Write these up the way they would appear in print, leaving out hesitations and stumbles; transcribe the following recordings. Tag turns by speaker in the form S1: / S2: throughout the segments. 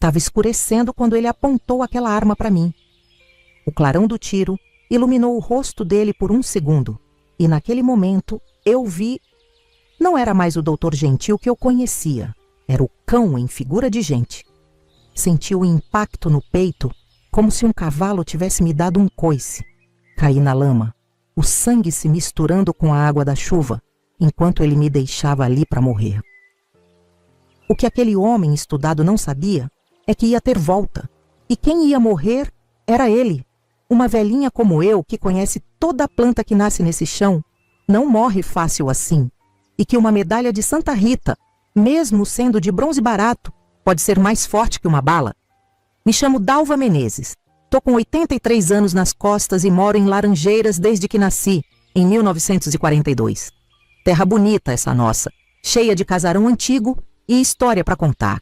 S1: Estava escurecendo quando ele apontou aquela arma para mim. O clarão do tiro iluminou o rosto dele por um segundo, e naquele momento eu vi... Não era mais o Dr. Gentil que eu conhecia, era o cão em figura de gente. Senti o impacto no peito, como se um cavalo tivesse me dado um coice. Caí na lama, o sangue se misturando com a água da chuva, enquanto ele me deixava ali para morrer. O que aquele homem estudado não sabia é que ia ter volta, e quem ia morrer era ele. Uma velhinha como eu, que conhece toda a planta que nasce nesse chão, não morre fácil assim, e que uma medalha de Santa Rita, mesmo sendo de bronze barato, pode ser mais forte que uma bala. Me chamo Dalva Menezes. Tô com 83 anos nas costas e moro em Laranjeiras desde que nasci, em 1942. Terra bonita essa nossa, cheia de casarão antigo e história para contar.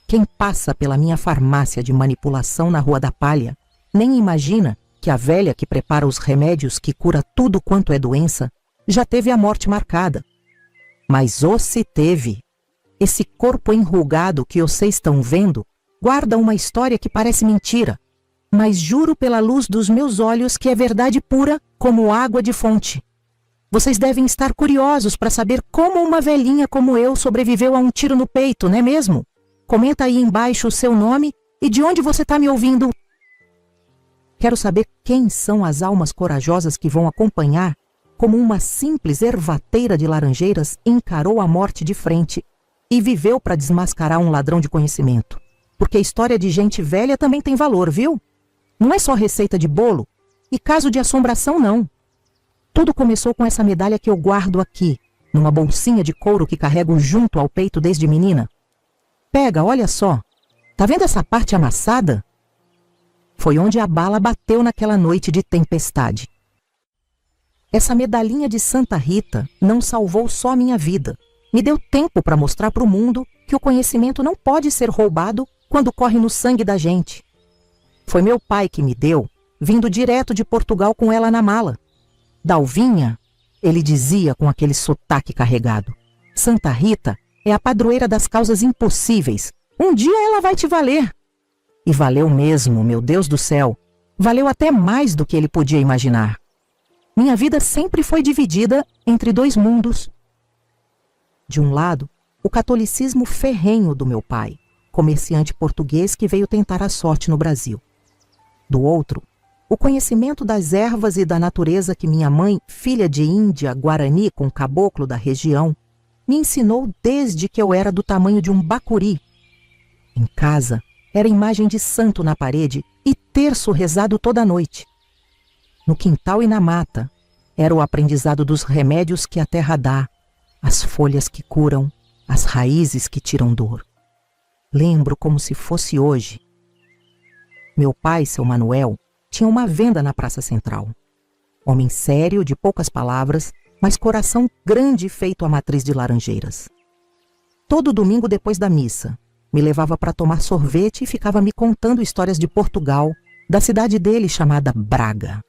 S1: Quem passa pela minha farmácia de manipulação na Rua da Palha nem imagina que a velha que prepara os remédios que cura tudo quanto é doença já teve a morte marcada. Mas se teve. Esse corpo enrugado que vocês estão vendo guarda uma história que parece mentira, mas juro pela luz dos meus olhos que é verdade pura como água de fonte. Vocês devem estar curiosos para saber como uma velhinha como eu sobreviveu a um tiro no peito, não é mesmo? Comenta aí embaixo o seu nome e de onde você está me ouvindo. Quero saber quem são as almas corajosas que vão acompanhar como uma simples ervateira de Laranjeiras encarou a morte de frente e viveu para desmascarar um ladrão de conhecimento. Porque a história de gente velha também tem valor, viu? Não é só receita de bolo e caso de assombração, não. Tudo começou com essa medalha que eu guardo aqui, numa bolsinha de couro que carrego junto ao peito desde menina. Pega, olha só. Tá vendo essa parte amassada? Foi onde a bala bateu naquela noite de tempestade. Essa medalhinha de Santa Rita não salvou só minha vida. Me deu tempo para mostrar para o mundo que o conhecimento não pode ser roubado quando corre no sangue da gente. Foi meu pai que me deu, vindo direto de Portugal com ela na mala. Dalvinha, ele dizia com aquele sotaque carregado. Santa Rita é a padroeira das causas impossíveis. Um dia ela vai te valer. E valeu mesmo, meu Deus do céu. Valeu até mais do que ele podia imaginar. Minha vida sempre foi dividida entre dois mundos. De um lado, o catolicismo ferrenho do meu pai, comerciante português que veio tentar a sorte no Brasil. Do outro, o conhecimento das ervas e da natureza que minha mãe, filha de Índia, Guarani com caboclo da região, me ensinou desde que eu era do tamanho de um bacuri. Em casa, era imagem de santo na parede e terço rezado toda noite. No quintal e na mata, era o aprendizado dos remédios que a terra dá, as folhas que curam, as raízes que tiram dor. Lembro como se fosse hoje. Meu pai, seu Manuel, tinha uma venda na Praça Central. Homem sério, de poucas palavras, mas coração grande feito a matriz de Laranjeiras. Todo domingo depois da missa, me levava para tomar sorvete e ficava me contando histórias de Portugal, da cidade dele chamada Braga.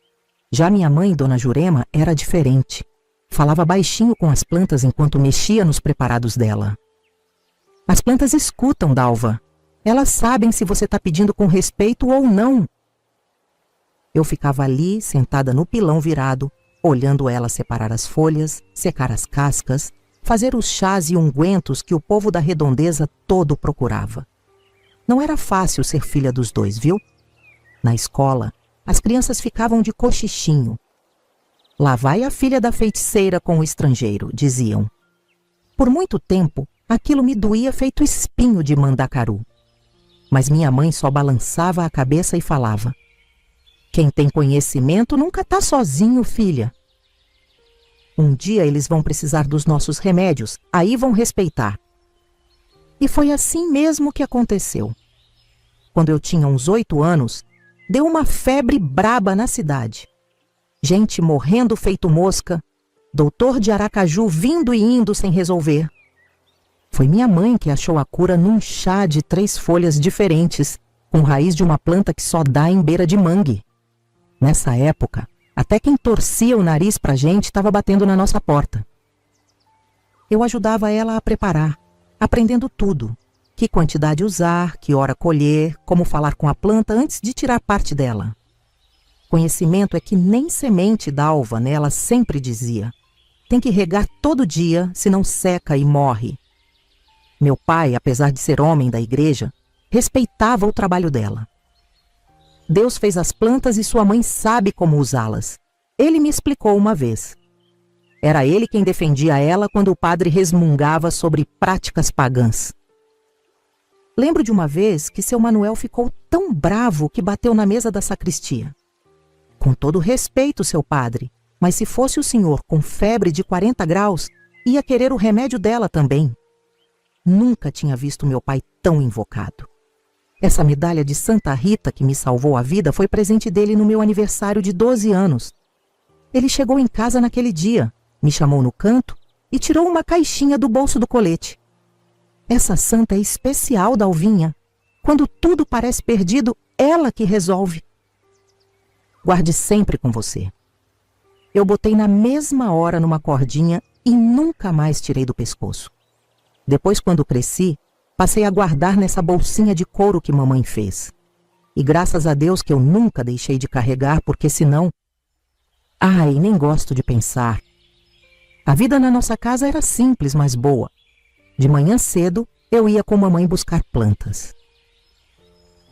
S1: Já minha mãe, Dona Jurema, era diferente. Falava baixinho com as plantas enquanto mexia nos preparados dela. As plantas escutam, Dalva. Elas sabem se você está pedindo com respeito ou não. Eu ficava ali, sentada no pilão virado, olhando ela separar as folhas, secar as cascas, fazer os chás e ungüentos que o povo da redondeza todo procurava. Não era fácil ser filha dos dois, viu? Na escola, as crianças ficavam de cochichinho. Lá vai a filha da feiticeira com o estrangeiro, diziam. Por muito tempo, aquilo me doía feito espinho de mandacaru. Mas minha mãe só balançava a cabeça e falava: quem tem conhecimento nunca está sozinho, filha. Um dia eles vão precisar dos nossos remédios, aí vão respeitar. E foi assim mesmo que aconteceu. Quando eu tinha uns 8 anos, deu uma febre braba na cidade. Gente morrendo feito mosca, doutor de Aracaju vindo e indo sem resolver. Foi minha mãe que achou a cura num chá de 3 folhas diferentes, com raiz de uma planta que só dá em beira de mangue. Nessa época, até quem torcia o nariz pra gente estava batendo na nossa porta. Eu ajudava ela a preparar, aprendendo tudo. Que quantidade usar, que hora colher, como falar com a planta antes de tirar parte dela. Conhecimento é que nem semente d'alva, né? Ela sempre dizia. Tem que regar todo dia, senão seca e morre. Meu pai, apesar de ser homem da igreja, respeitava o trabalho dela. Deus fez as plantas e sua mãe sabe como usá-las. Ele me explicou uma vez. Era ele quem defendia ela quando o padre resmungava sobre práticas pagãs. Lembro de uma vez que seu Manuel ficou tão bravo que bateu na mesa da sacristia. Com todo respeito, seu padre, mas se fosse o senhor com febre de 40 graus, ia querer o remédio dela também. Nunca tinha visto meu pai tão invocado. Essa medalha de Santa Rita que me salvou a vida foi presente dele no meu aniversário de 12 anos. Ele chegou em casa naquele dia, me chamou no canto e tirou uma caixinha do bolso do colete. Essa santa é especial, Dalvinha. Quando tudo parece perdido, ela que resolve. Guarde sempre com você. Eu botei na mesma hora numa cordinha e nunca mais tirei do pescoço. Depois, quando cresci, passei a guardar nessa bolsinha de couro que mamãe fez. E graças a Deus que eu nunca deixei de carregar, porque senão... Ai, nem gosto de pensar. A vida na nossa casa era simples, mas boa. De manhã cedo, eu ia com mamãe buscar plantas.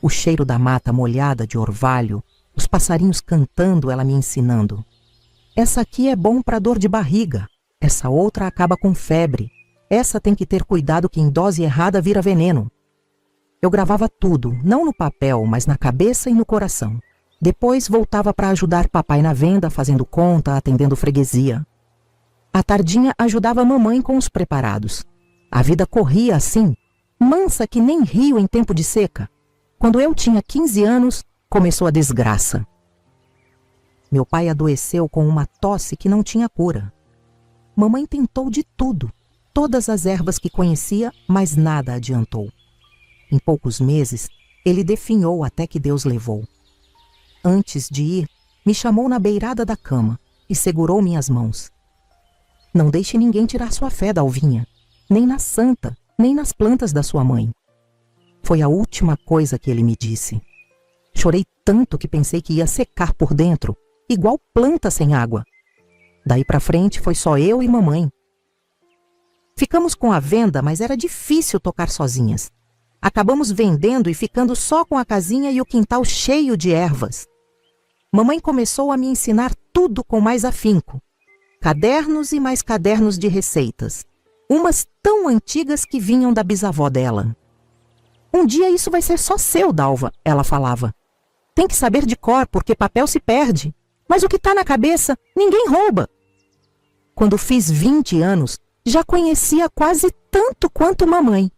S1: O cheiro da mata molhada de orvalho, os passarinhos cantando, ela me ensinando. Essa aqui é bom para dor de barriga, essa outra acaba com febre. Essa tem que ter cuidado que em dose errada vira veneno. Eu gravava tudo, não no papel, mas na cabeça e no coração. Depois voltava para ajudar papai na venda, fazendo conta, atendendo freguesia. À tardinha ajudava a mamãe com os preparados. A vida corria assim, mansa que nem rio em tempo de seca. Quando eu tinha 15 anos, começou a desgraça. Meu pai adoeceu com uma tosse que não tinha cura. Mamãe tentou de tudo, todas as ervas que conhecia, mas nada adiantou. Em poucos meses, ele definhou até que Deus levou. Antes de ir, me chamou na beirada da cama e segurou minhas mãos. Não deixe ninguém tirar sua fé, Dalvinha, nem na santa, nem nas plantas da sua mãe. Foi a última coisa que ele me disse. Chorei tanto que pensei que ia secar por dentro, igual planta sem água. Daí pra frente foi só eu e mamãe. Ficamos com a venda, mas era difícil tocar sozinhas. Acabamos vendendo e ficando só com a casinha e o quintal cheio de ervas. Mamãe começou a me ensinar tudo com mais afinco. Cadernos e mais cadernos de receitas. Umas tão antigas que vinham da bisavó dela. Um dia isso vai ser só seu, Dalva, ela falava. Tem que saber de cor, porque papel se perde. Mas o que está na cabeça, ninguém rouba. Quando fiz 20 anos, já conhecia quase tanto quanto mamãe.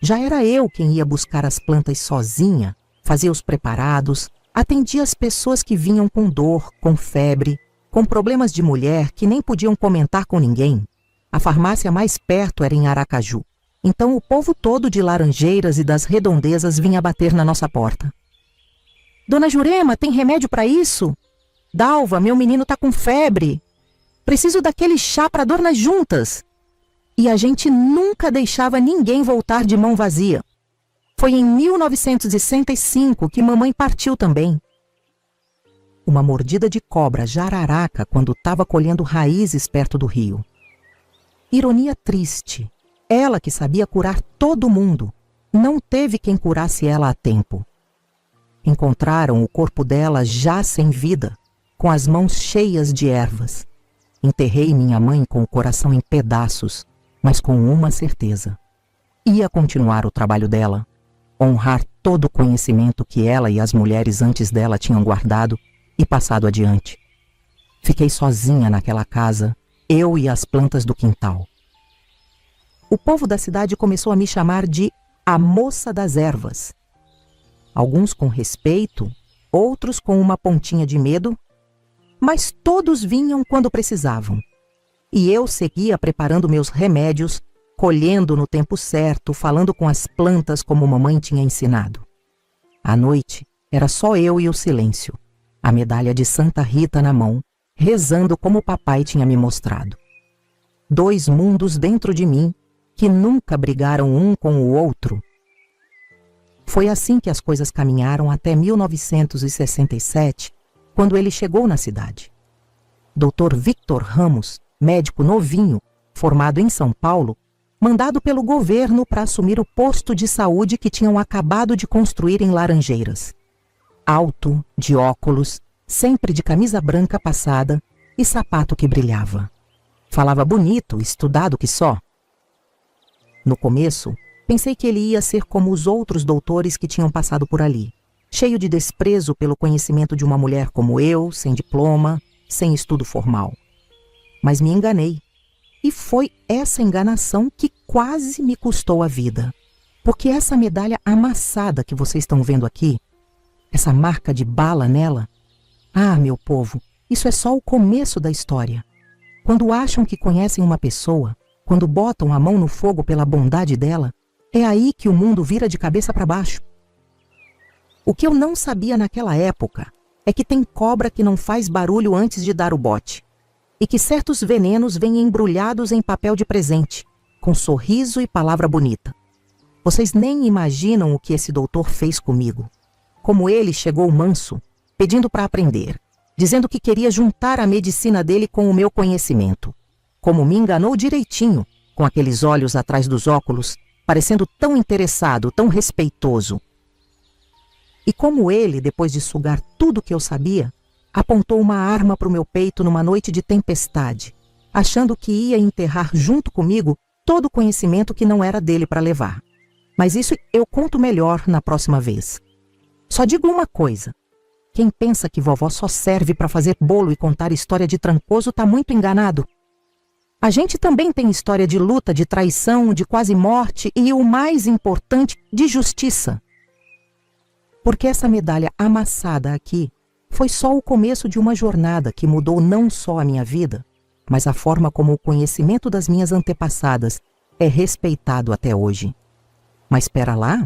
S1: Já era eu quem ia buscar as plantas sozinha, fazia os preparados, atendia as pessoas que vinham com dor, com febre, com problemas de mulher que nem podiam comentar com ninguém. A farmácia mais perto era em Aracaju. Então o povo todo de Laranjeiras e das redondezas vinha bater na nossa porta. Dona Jurema, tem remédio para isso? Dalva, meu menino tá com febre. Preciso daquele chá para dor nas juntas. E a gente nunca deixava ninguém voltar de mão vazia. Foi em 1965 que mamãe partiu também. Uma mordida de cobra jararaca quando estava colhendo raízes perto do rio. Ironia triste. Ela que sabia curar todo mundo, não teve quem curasse ela a tempo. Encontraram o corpo dela já sem vida, com as mãos cheias de ervas. Enterrei minha mãe com o coração em pedaços, mas com uma certeza. Ia continuar o trabalho dela, honrar todo o conhecimento que ela e as mulheres antes dela tinham guardado e passado adiante. Fiquei sozinha naquela casa, eu e as plantas do quintal. O povo da cidade começou a me chamar de a Moça das Ervas. Alguns com respeito, outros com uma pontinha de medo, mas todos vinham quando precisavam. E eu seguia preparando meus remédios, colhendo no tempo certo, falando com as plantas como mamãe tinha ensinado. À noite, era só eu e o silêncio, a medalha de Santa Rita na mão, rezando como o papai tinha me mostrado. 2 mundos dentro de mim, que nunca brigaram um com o outro. Foi assim que as coisas caminharam até 1967, quando ele chegou na cidade. Dr. Victor Ramos, médico novinho, formado em São Paulo, mandado pelo governo para assumir o posto de saúde que tinham acabado de construir em Laranjeiras. Alto, de óculos, sempre de camisa branca passada e sapato que brilhava. Falava bonito, estudado que só. No começo, pensei que ele ia ser como os outros doutores que tinham passado por ali, cheio de desprezo pelo conhecimento de uma mulher como eu, sem diploma, sem estudo formal. Mas me enganei. E foi essa enganação que quase me custou a vida. Porque essa medalha amassada que vocês estão vendo aqui, essa marca de bala nela, meu povo, isso é só o começo da história. Quando acham que conhecem uma pessoa, quando botam a mão no fogo pela bondade dela, é aí que o mundo vira de cabeça para baixo. O que eu não sabia naquela época é que tem cobra que não faz barulho antes de dar o bote, e que certos venenos vêm embrulhados em papel de presente, com sorriso e palavra bonita. Vocês nem imaginam o que esse doutor fez comigo. Como ele chegou manso, pedindo para aprender, dizendo que queria juntar a medicina dele com o meu conhecimento. Como me enganou direitinho, com aqueles olhos atrás dos óculos, parecendo tão interessado, tão respeitoso. E como ele, depois de sugar tudo que eu sabia, apontou uma arma para o meu peito numa noite de tempestade, achando que ia enterrar junto comigo todo o conhecimento que não era dele para levar. Mas isso eu conto melhor na próxima vez. Só digo uma coisa: quem pensa que vovó só serve para fazer bolo e contar história de Trancoso está muito enganado. A gente também tem história de luta, de traição, de quase morte e, o mais importante, de justiça. Porque essa medalha amassada aqui foi só o começo de uma jornada que mudou não só a minha vida, mas a forma como o conhecimento das minhas antepassadas é respeitado até hoje. Mas espera lá,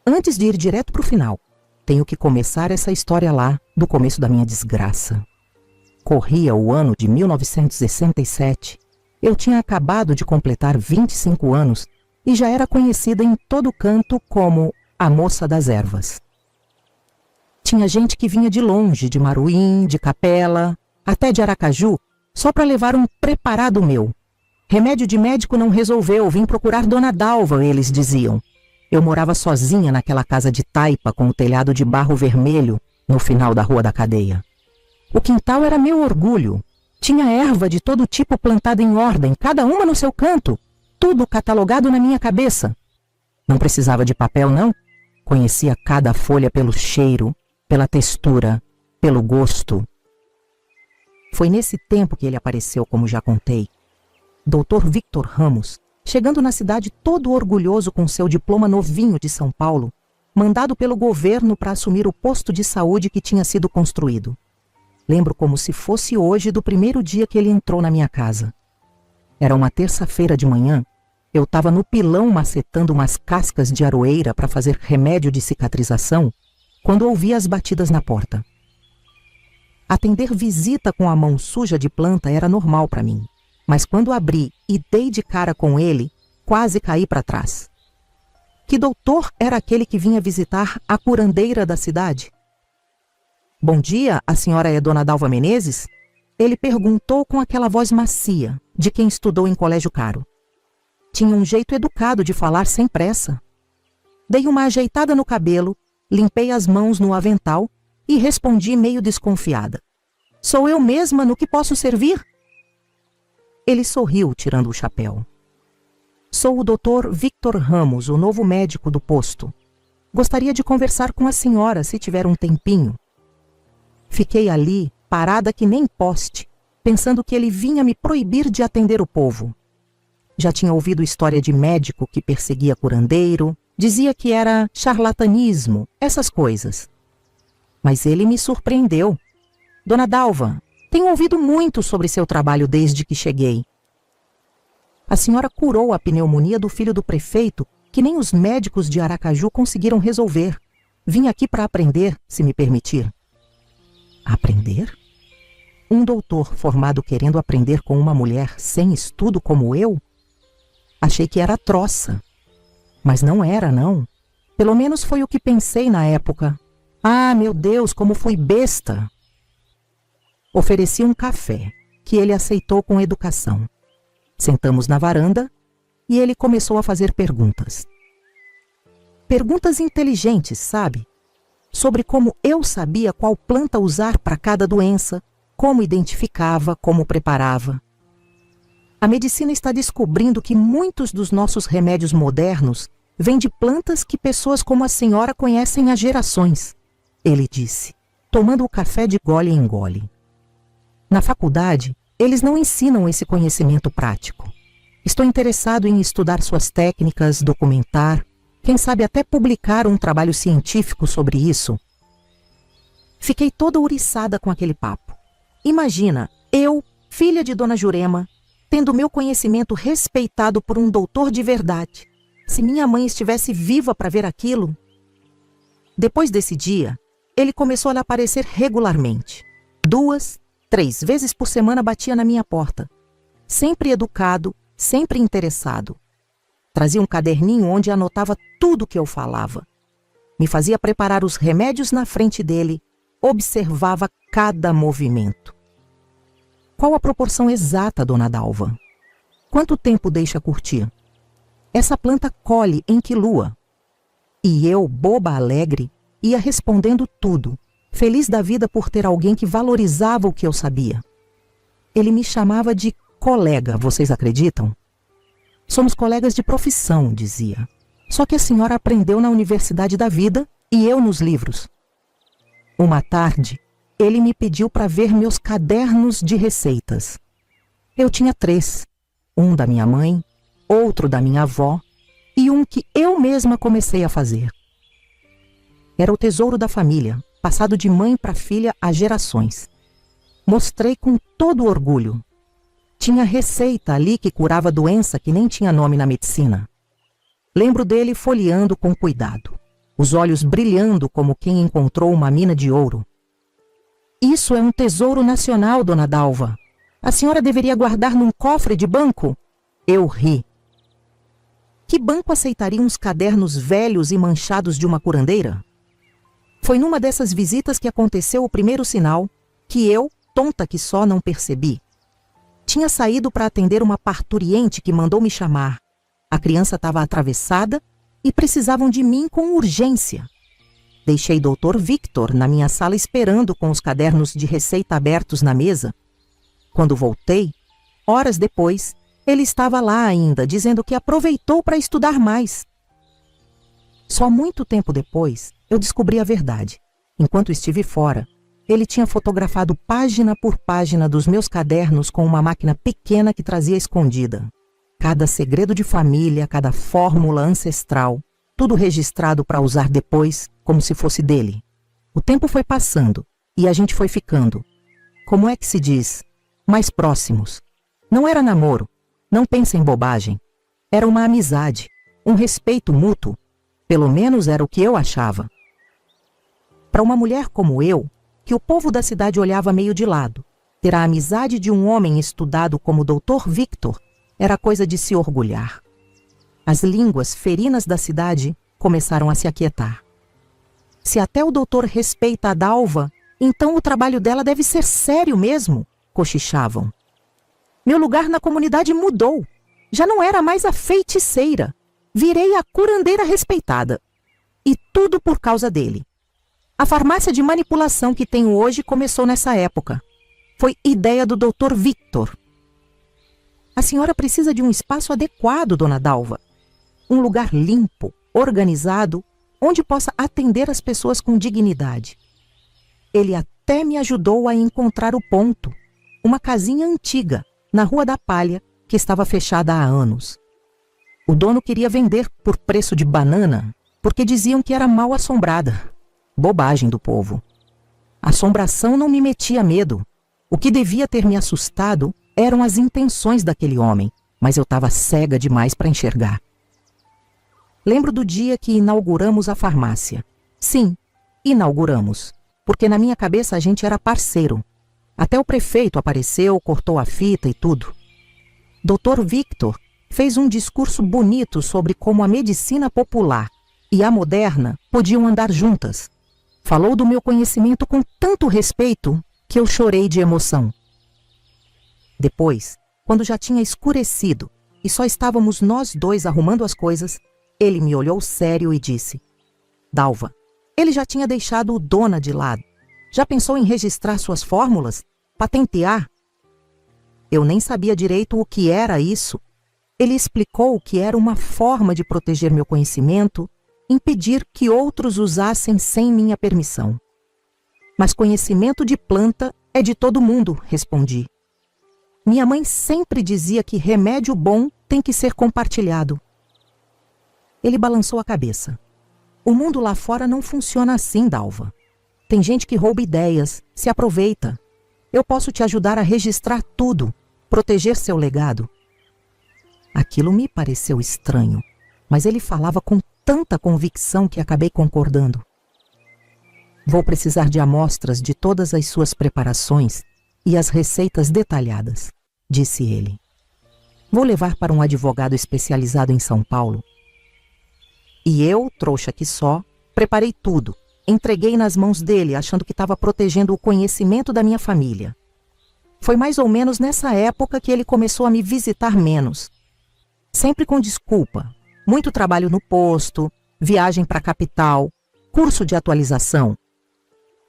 S1: antes de ir direto para o final, tenho que começar essa história lá, do começo da minha desgraça. Corria o ano de 1967. Eu tinha acabado de completar 25 anos e já era conhecida em todo canto como a Moça das Ervas. Tinha gente que vinha de longe, de Maruim, de Capela, até de Aracaju, só para levar um preparado meu. Remédio de médico não resolveu, vim procurar Dona Dalva, eles diziam. Eu morava sozinha naquela casa de taipa com o telhado de barro vermelho no final da Rua da Cadeia. O quintal era meu orgulho. Tinha erva de todo tipo plantada em ordem, cada uma no seu canto, tudo catalogado na minha cabeça. Não precisava de papel, não. Conhecia cada folha pelo cheiro, pela textura, pelo gosto. Foi nesse tempo que ele apareceu, como já contei. Dr. Victor Ramos, chegando na cidade todo orgulhoso com seu diploma novinho de São Paulo, mandado pelo governo para assumir o posto de saúde que tinha sido construído. Lembro como se fosse hoje do primeiro dia que ele entrou na minha casa. Era uma terça-feira de manhã, eu estava no pilão macetando umas cascas de aroeira para fazer remédio de cicatrização, quando ouvi as batidas na porta. Atender visita com a mão suja de planta era normal para mim, mas quando abri e dei de cara com ele, quase caí para trás. Que doutor era aquele que vinha visitar a curandeira da cidade? Bom dia, a senhora é Dona Dalva Menezes? Ele perguntou com aquela voz macia, de quem estudou em colégio caro. Tinha um jeito educado de falar sem pressa. Dei uma ajeitada no cabelo, limpei as mãos no avental e respondi meio desconfiada. Sou eu mesma, no que posso servir? Ele sorriu, tirando o chapéu. Sou o Dr. Victor Ramos, o novo médico do posto. Gostaria de conversar com a senhora, se tiver um tempinho. Fiquei ali, parada que nem poste, pensando que ele vinha me proibir de atender o povo. Já tinha ouvido história de médico que perseguia curandeiro, dizia que era charlatanismo, essas coisas. Mas ele me surpreendeu. Dona Dalva, tenho ouvido muito sobre seu trabalho desde que cheguei. A senhora curou a pneumonia do filho do prefeito, que nem os médicos de Aracaju conseguiram resolver. Vim aqui para aprender, se me permitir. Aprender? Um doutor formado querendo aprender com uma mulher sem estudo como eu? Achei que era troça. Mas não era, não. Pelo menos foi o que pensei na época. Ah, meu Deus, como fui besta! Ofereci um café, que ele aceitou com educação. Sentamos na varanda e ele começou a fazer perguntas. Perguntas inteligentes, sabe? Sobre como eu sabia qual planta usar para cada doença, como identificava, como preparava. A medicina está descobrindo que muitos dos nossos remédios modernos vêm de plantas que pessoas como a senhora conhecem há gerações, ele disse, tomando o café de gole em gole. Na faculdade, eles não ensinam esse conhecimento prático. Estou interessado em estudar suas técnicas, documentar, quem sabe até publicar um trabalho científico sobre isso. Fiquei toda ouriçada com aquele papo. Imagina, eu, filha de Dona Jurema, tendo meu conhecimento respeitado por um doutor de verdade. Se minha mãe estivesse viva para ver aquilo... Depois desse dia, ele começou a aparecer regularmente. 2, 3 vezes por semana batia na minha porta. Sempre educado, sempre interessado. Trazia um caderninho onde anotava tudo que eu falava. Me fazia preparar os remédios na frente dele, observava cada movimento. Qual a proporção exata, dona Dalva? Quanto tempo deixa curtir? Essa planta colhe em que lua? E eu, boba alegre, ia respondendo tudo, feliz da vida por ter alguém que valorizava o que eu sabia. Ele me chamava de colega, vocês acreditam? Somos colegas de profissão, dizia. Só que a senhora aprendeu na Universidade da Vida e eu nos livros. Uma tarde, ele me pediu para ver meus cadernos de receitas. Eu tinha 3, um da minha mãe, outro da minha avó e um que eu mesma comecei a fazer. Era o tesouro da família, passado de mãe para filha há gerações. Mostrei com todo orgulho. Tinha receita ali que curava doença que nem tinha nome na medicina. Lembro dele folheando com cuidado, os olhos brilhando como quem encontrou uma mina de ouro. Isso é um tesouro nacional, dona Dalva. A senhora deveria guardar num cofre de banco? Eu ri. Que banco aceitaria uns cadernos velhos e manchados de uma curandeira? Foi numa dessas visitas que aconteceu o primeiro sinal, que eu, tonta que só, não percebi. Tinha saído para atender uma parturiente que mandou me chamar. A criança estava atravessada e precisavam de mim com urgência. Deixei Dr. Victor na minha sala esperando com os cadernos de receita abertos na mesa. Quando voltei, horas depois, ele estava lá ainda, dizendo que aproveitou para estudar mais. Só muito tempo depois, eu descobri a verdade. Enquanto estive fora, ele tinha fotografado página por página dos meus cadernos com uma máquina pequena que trazia escondida. Cada segredo de família, cada fórmula ancestral, tudo registrado para usar depois, como se fosse dele. O tempo foi passando e a gente foi ficando. Como é que se diz? Mais próximos. Não era namoro, não pense em bobagem. Era uma amizade, um respeito mútuo. Pelo menos era o que eu achava. Para uma mulher como eu, que o povo da cidade olhava meio de lado, ter a amizade de um homem estudado como o Dr. Victor era coisa de se orgulhar. As línguas ferinas da cidade começaram a se aquietar. Se até o doutor respeita a Dalva, então o trabalho dela deve ser sério mesmo, cochichavam. Meu lugar na comunidade mudou. Já não era mais a feiticeira. Virei a curandeira respeitada. E tudo por causa dele. A farmácia de manipulação que tenho hoje começou nessa época. Foi ideia do Dr. Victor. A senhora precisa de um espaço adequado, dona Dalva. Um lugar limpo, organizado, onde possa atender as pessoas com dignidade. Ele até me ajudou a encontrar o ponto. Uma casinha antiga, na Rua da Palha, que estava fechada há anos. O dono queria vender por preço de banana, porque diziam que era mal assombrada. Bobagem do povo. Assombração não me metia medo. O que devia ter me assustado eram as intenções daquele homem, mas eu estava cega demais para enxergar. Lembro do dia que inauguramos a farmácia. Sim, inauguramos, porque na minha cabeça a gente era parceiro. Até o prefeito apareceu, cortou a fita e tudo. Dr. Victor Fez um discurso bonito sobre como a medicina popular e a moderna podiam andar juntas. Falou do meu conhecimento com tanto respeito que eu chorei de emoção. Depois, quando já tinha escurecido e só estávamos nós dois arrumando as coisas, ele me olhou sério e disse: Dalva, ele já tinha deixado o Dona de lado. Já pensou em registrar suas fórmulas? Patentear? Eu nem sabia direito o que era isso. Ele explicou que era uma forma de proteger meu conhecimento, impedir que outros usassem sem minha permissão. Mas conhecimento de planta é de todo mundo, respondi. Minha mãe sempre dizia que remédio bom tem que ser compartilhado. Ele balançou a cabeça. O mundo lá fora não funciona assim, Dalva. Tem gente que rouba ideias, se aproveita. Eu posso te ajudar a registrar tudo, proteger seu legado. Aquilo me pareceu estranho, mas ele falava com tanta convicção que acabei concordando. Vou precisar de amostras de todas as suas preparações e as receitas detalhadas, disse ele. Vou levar para um advogado especializado em São Paulo. E eu, trouxa que só, preparei tudo. Entreguei nas mãos dele, achando que estava protegendo o conhecimento da minha família. Foi mais ou menos nessa época que ele começou a me visitar menos. Sempre com desculpa. Muito trabalho no posto, viagem para a capital, curso de atualização.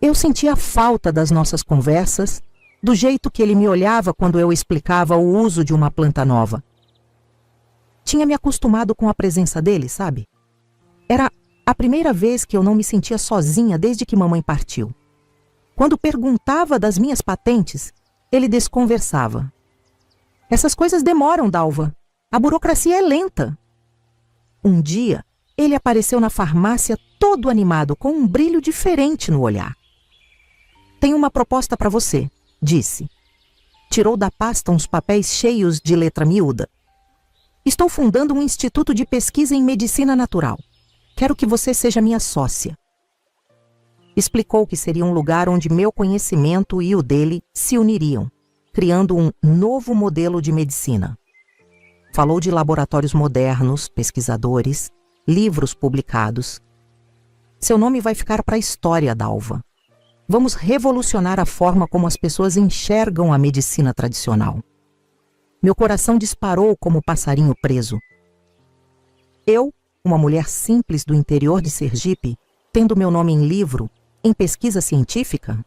S1: Eu sentia falta das nossas conversas, do jeito que ele me olhava quando eu explicava o uso de uma planta nova. Tinha me acostumado com a presença dele, sabe? Era a primeira vez que eu não me sentia sozinha desde que mamãe partiu. Quando perguntava das minhas patentes, ele desconversava. Essas coisas demoram, Dalva. A burocracia é lenta. Um dia, ele apareceu na farmácia todo animado, com um brilho diferente no olhar. Tenho uma proposta para você, disse. Tirou da pasta uns papéis cheios de letra miúda. Estou fundando um instituto de pesquisa em medicina natural. Quero que você seja minha sócia. Explicou que seria um lugar onde meu conhecimento e o dele se uniriam, criando um novo modelo de medicina. Falou de laboratórios modernos, pesquisadores, livros publicados. Seu nome vai ficar para a história, Dalva. Vamos revolucionar a forma como as pessoas enxergam a medicina tradicional. Meu coração disparou como passarinho preso. Eu, uma mulher simples do interior de Sergipe, tendo meu nome em livro, em pesquisa científica?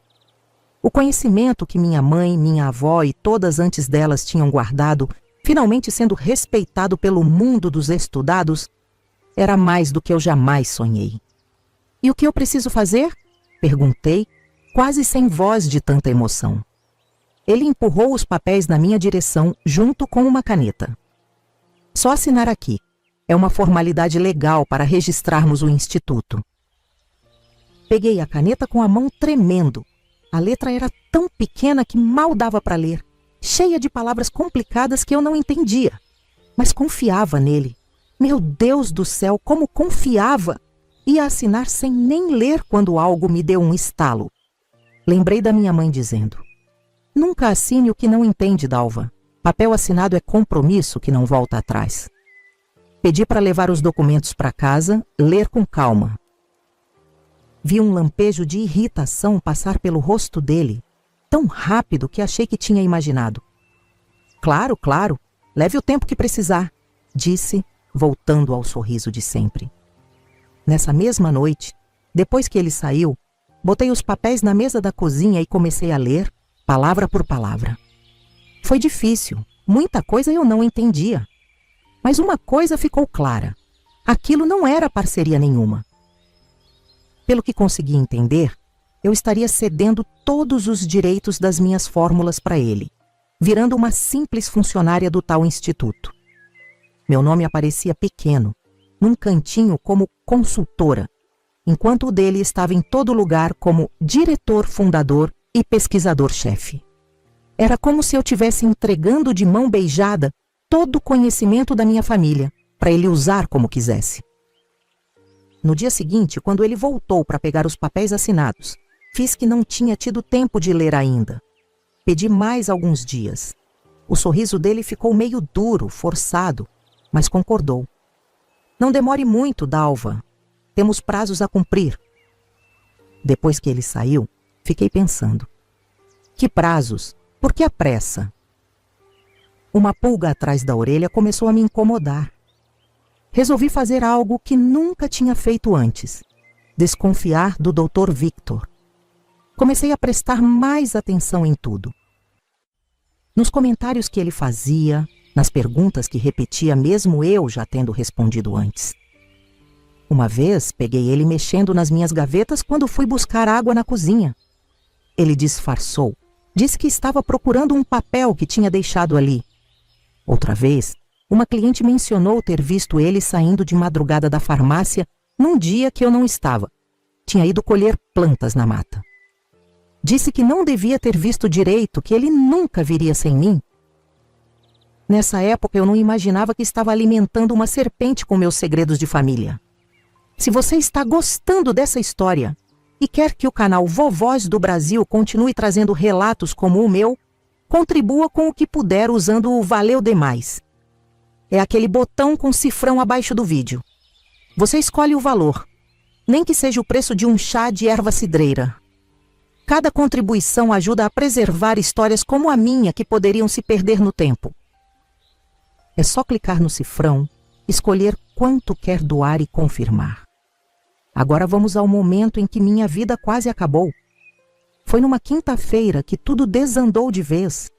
S1: O conhecimento que minha mãe, minha avó e todas antes delas tinham guardado, finalmente sendo respeitado pelo mundo dos estudados, era mais do que eu jamais sonhei. E o que eu preciso fazer? Perguntei, quase sem voz de tanta emoção. Ele empurrou os papéis na minha direção junto com uma caneta. Só assinar aqui. É uma formalidade legal para registrarmos o instituto. Peguei a caneta com a mão tremendo. A letra era tão pequena que mal dava para ler, cheia de palavras complicadas que eu não entendia. Mas confiava nele. Meu Deus do céu, como confiava! Ia assinar sem nem ler quando algo me deu um estalo. Lembrei da minha mãe dizendo: nunca assine o que não entende, Dalva. Papel assinado é compromisso que não volta atrás. Pedi para levar os documentos para casa, ler com calma. Vi um lampejo de irritação passar pelo rosto dele, tão rápido que achei que tinha imaginado. Claro, claro, leve o tempo que precisar, disse, voltando ao sorriso de sempre. Nessa mesma noite, depois que ele saiu, botei os papéis na mesa da cozinha e comecei a ler, palavra por palavra. Foi difícil, muita coisa eu não entendia. Mas uma coisa ficou clara: aquilo não era parceria nenhuma. Pelo que consegui entender, eu estaria cedendo todos os direitos das minhas fórmulas para ele, virando uma simples funcionária do tal instituto. Meu nome aparecia pequeno, num cantinho como consultora, enquanto o dele estava em todo lugar como diretor fundador e pesquisador-chefe. Era como se eu estivesse entregando de mão beijada todo o conhecimento da minha família, para ele usar como quisesse. No dia seguinte, quando ele voltou para pegar os papéis assinados, fiz que não tinha tido tempo de ler ainda. Pedi mais alguns dias. O sorriso dele ficou meio duro, forçado, mas concordou. Não demore muito, Dalva. Temos prazos a cumprir. Depois que ele saiu, fiquei pensando. Que prazos? Por que a pressa? Uma pulga atrás da orelha começou a me incomodar. Resolvi fazer algo que nunca tinha feito antes. Desconfiar do Dr. Victor. Comecei a prestar mais atenção em tudo. Nos comentários que ele fazia, nas perguntas que repetia mesmo eu já tendo respondido antes. Uma vez, peguei ele mexendo nas minhas gavetas quando fui buscar água na cozinha. Ele disfarçou. Disse que estava procurando um papel que tinha deixado ali. Outra vez, uma cliente mencionou ter visto ele saindo de madrugada da farmácia num dia que eu não estava. Tinha ido colher plantas na mata. Disse que não devia ter visto direito, que ele nunca viria sem mim. Nessa época eu não imaginava que estava alimentando uma serpente com meus segredos de família. Se você está gostando dessa história e quer que o canal Vovós do Brasil continue trazendo relatos como o meu, contribua com o que puder usando o Valeu Demais. É aquele botão com cifrão abaixo do vídeo. Você escolhe o valor, nem que seja o preço de um chá de erva cidreira. Cada contribuição ajuda a preservar histórias como a minha que poderiam se perder no tempo. É só clicar no cifrão, escolher quanto quer doar e confirmar. Agora vamos ao momento em que minha vida quase acabou. Foi numa quinta-feira que tudo desandou de vez.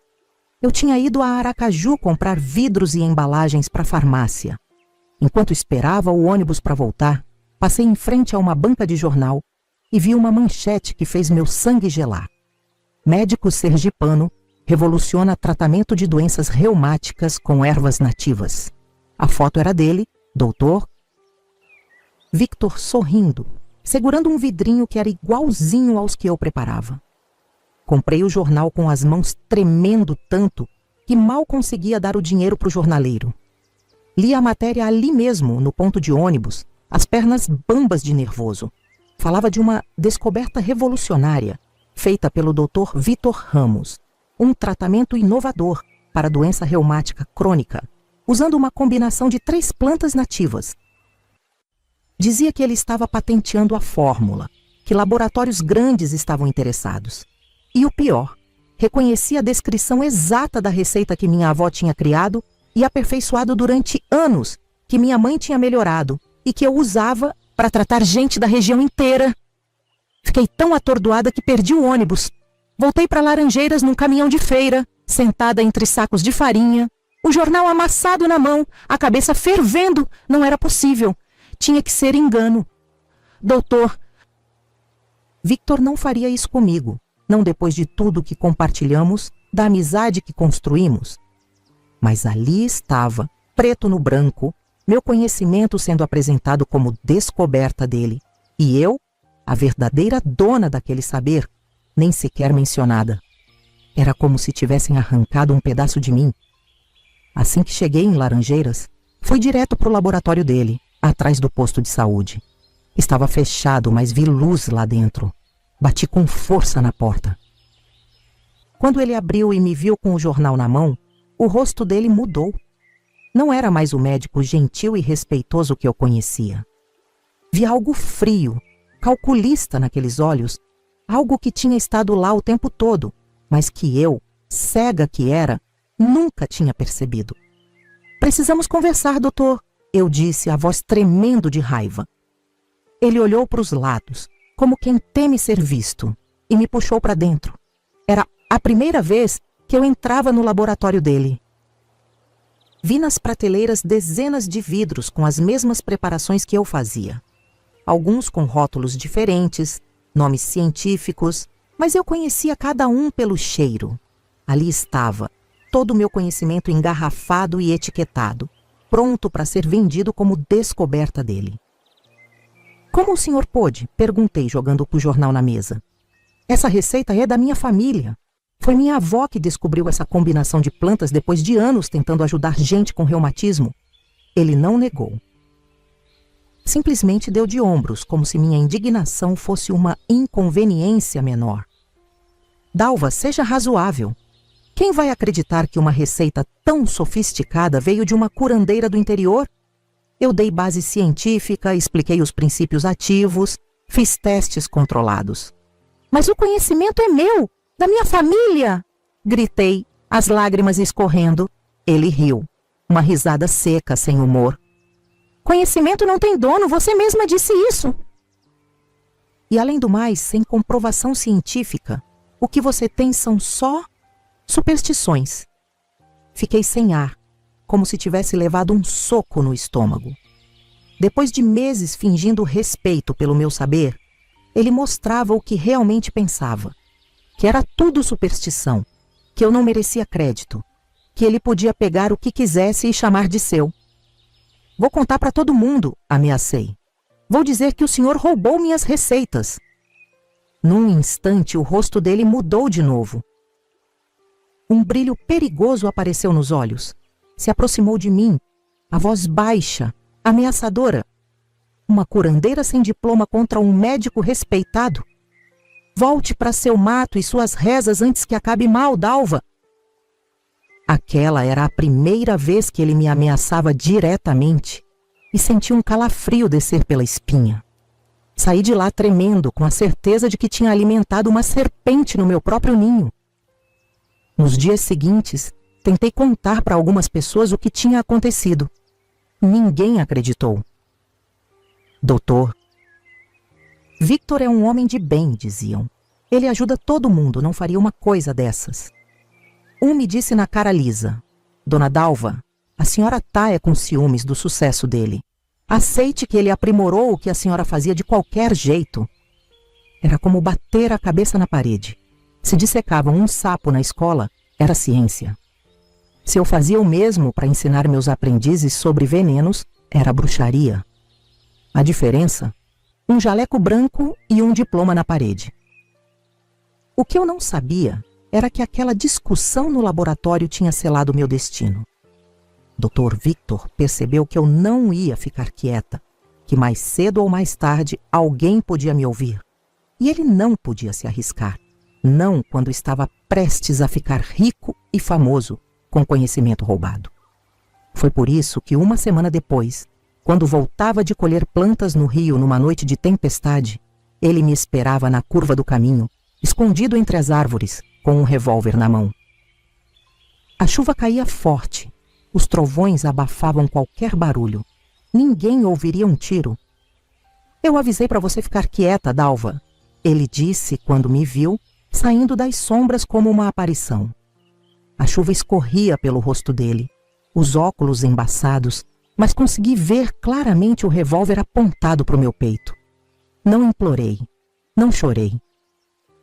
S1: Eu tinha ido a Aracaju comprar vidros e embalagens para a farmácia. Enquanto esperava o ônibus para voltar, passei em frente a uma banca de jornal e vi uma manchete que fez meu sangue gelar. Médico sergipano revoluciona tratamento de doenças reumáticas com ervas nativas. A foto era dele, doutor Victor, sorrindo, segurando um vidrinho que era igualzinho aos que eu preparava. Comprei o jornal com as mãos tremendo tanto que mal conseguia dar o dinheiro para o jornaleiro. Li a matéria ali mesmo, no ponto de ônibus, as pernas bambas de nervoso. Falava de uma descoberta revolucionária, feita pelo Dr. Vitor Ramos, um tratamento inovador para doença reumática crônica, usando uma combinação de 3 plantas nativas. Dizia que ele estava patenteando a fórmula, que laboratórios grandes estavam interessados. E o pior, reconhecia a descrição exata da receita que minha avó tinha criado e aperfeiçoado durante anos, que minha mãe tinha melhorado e que eu usava para tratar gente da região inteira. Fiquei tão atordoada que perdi o ônibus. Voltei para Laranjeiras num caminhão de feira, sentada entre sacos de farinha, o jornal amassado na mão, a cabeça fervendo. Não era possível. Tinha que ser engano. Doutor, Victor não faria isso comigo, não depois de tudo que compartilhamos, da amizade que construímos. Mas ali estava, preto no branco, meu conhecimento sendo apresentado como descoberta dele, e eu, a verdadeira dona daquele saber, nem sequer mencionada. Era como se tivessem arrancado um pedaço de mim. Assim que cheguei em Laranjeiras, fui direto para o laboratório dele, atrás do posto de saúde. Estava fechado, mas vi luz lá dentro. Bati com força na porta. Quando ele abriu e me viu com o jornal na mão, o rosto dele mudou. Não era mais o médico gentil e respeitoso que eu conhecia. Vi algo frio, calculista naqueles olhos, algo que tinha estado lá o tempo todo, mas que eu, cega que era, nunca tinha percebido. Precisamos conversar, doutor, eu disse, a voz tremendo de raiva. Ele olhou para os lados, como quem teme ser visto, e me puxou para dentro. Era a primeira vez que eu entrava no laboratório dele. Vi nas prateleiras dezenas de vidros com as mesmas preparações que eu fazia. Alguns com rótulos diferentes, nomes científicos, mas eu conhecia cada um pelo cheiro. Ali estava, todo o meu conhecimento engarrafado e etiquetado, pronto para ser vendido como descoberta dele. Como o senhor pôde? Perguntei, jogando o jornal na mesa. Essa receita é da minha família. Foi minha avó que descobriu essa combinação de plantas depois de anos tentando ajudar gente com reumatismo. Ele não negou. Simplesmente deu de ombros, como se minha indignação fosse uma inconveniência menor. Dalva, seja razoável. Quem vai acreditar que uma receita tão sofisticada veio de uma curandeira do interior? Eu dei base científica, expliquei os princípios ativos, fiz testes controlados. Mas o conhecimento é meu, da minha família! Gritei, as lágrimas escorrendo. Ele riu, uma risada seca, sem humor. Conhecimento não tem dono, você mesma disse isso. E além do mais, sem comprovação científica, o que você tem são só superstições. Fiquei sem ar, como se tivesse levado um soco no estômago. Depois de meses fingindo respeito pelo meu saber, ele mostrava o que realmente pensava, que era tudo superstição, que eu não merecia crédito, que ele podia pegar o que quisesse e chamar de seu. Vou contar para todo mundo, ameacei. Vou dizer que o senhor roubou minhas receitas. Num instante, o rosto dele mudou de novo. Um brilho perigoso apareceu nos olhos. Se aproximou de mim, a voz baixa, ameaçadora. Uma curandeira sem diploma contra um médico respeitado? Volte para seu mato e suas rezas antes que acabe mal, Dalva. Aquela era a primeira vez que ele me ameaçava diretamente e senti um calafrio descer pela espinha. Saí de lá tremendo, com a certeza de que tinha alimentado uma serpente no meu próprio ninho. Nos dias seguintes, tentei contar para algumas pessoas o que tinha acontecido. Ninguém acreditou. Doutor, Victor é um homem de bem, diziam. Ele ajuda todo mundo, não faria uma coisa dessas. Um me disse na cara lisa: Dona Dalva, a senhora tá com ciúmes do sucesso dele. Aceite que ele aprimorou o que a senhora fazia de qualquer jeito. Era como bater a cabeça na parede. Se dissecavam um sapo na escola, era ciência. Se eu fazia o mesmo para ensinar meus aprendizes sobre venenos, era bruxaria. A diferença? Um jaleco branco e um diploma na parede. O que eu não sabia era que aquela discussão no laboratório tinha selado meu destino. Dr. Victor percebeu que eu não ia ficar quieta, que mais cedo ou mais tarde alguém podia me ouvir. E ele não podia se arriscar. Não quando estava prestes a ficar rico e famoso com conhecimento roubado. Foi por isso que uma semana depois, quando voltava de colher plantas no rio numa noite de tempestade, ele me esperava na curva do caminho, escondido entre as árvores, com um revólver na mão. A chuva caía forte. Os trovões abafavam qualquer barulho. Ninguém ouviria um tiro. Eu avisei para você ficar quieta, Dalva, ele disse quando me viu, saindo das sombras como uma aparição. A chuva escorria pelo rosto dele, os óculos embaçados, mas consegui ver claramente o revólver apontado para o meu peito. Não implorei, não chorei.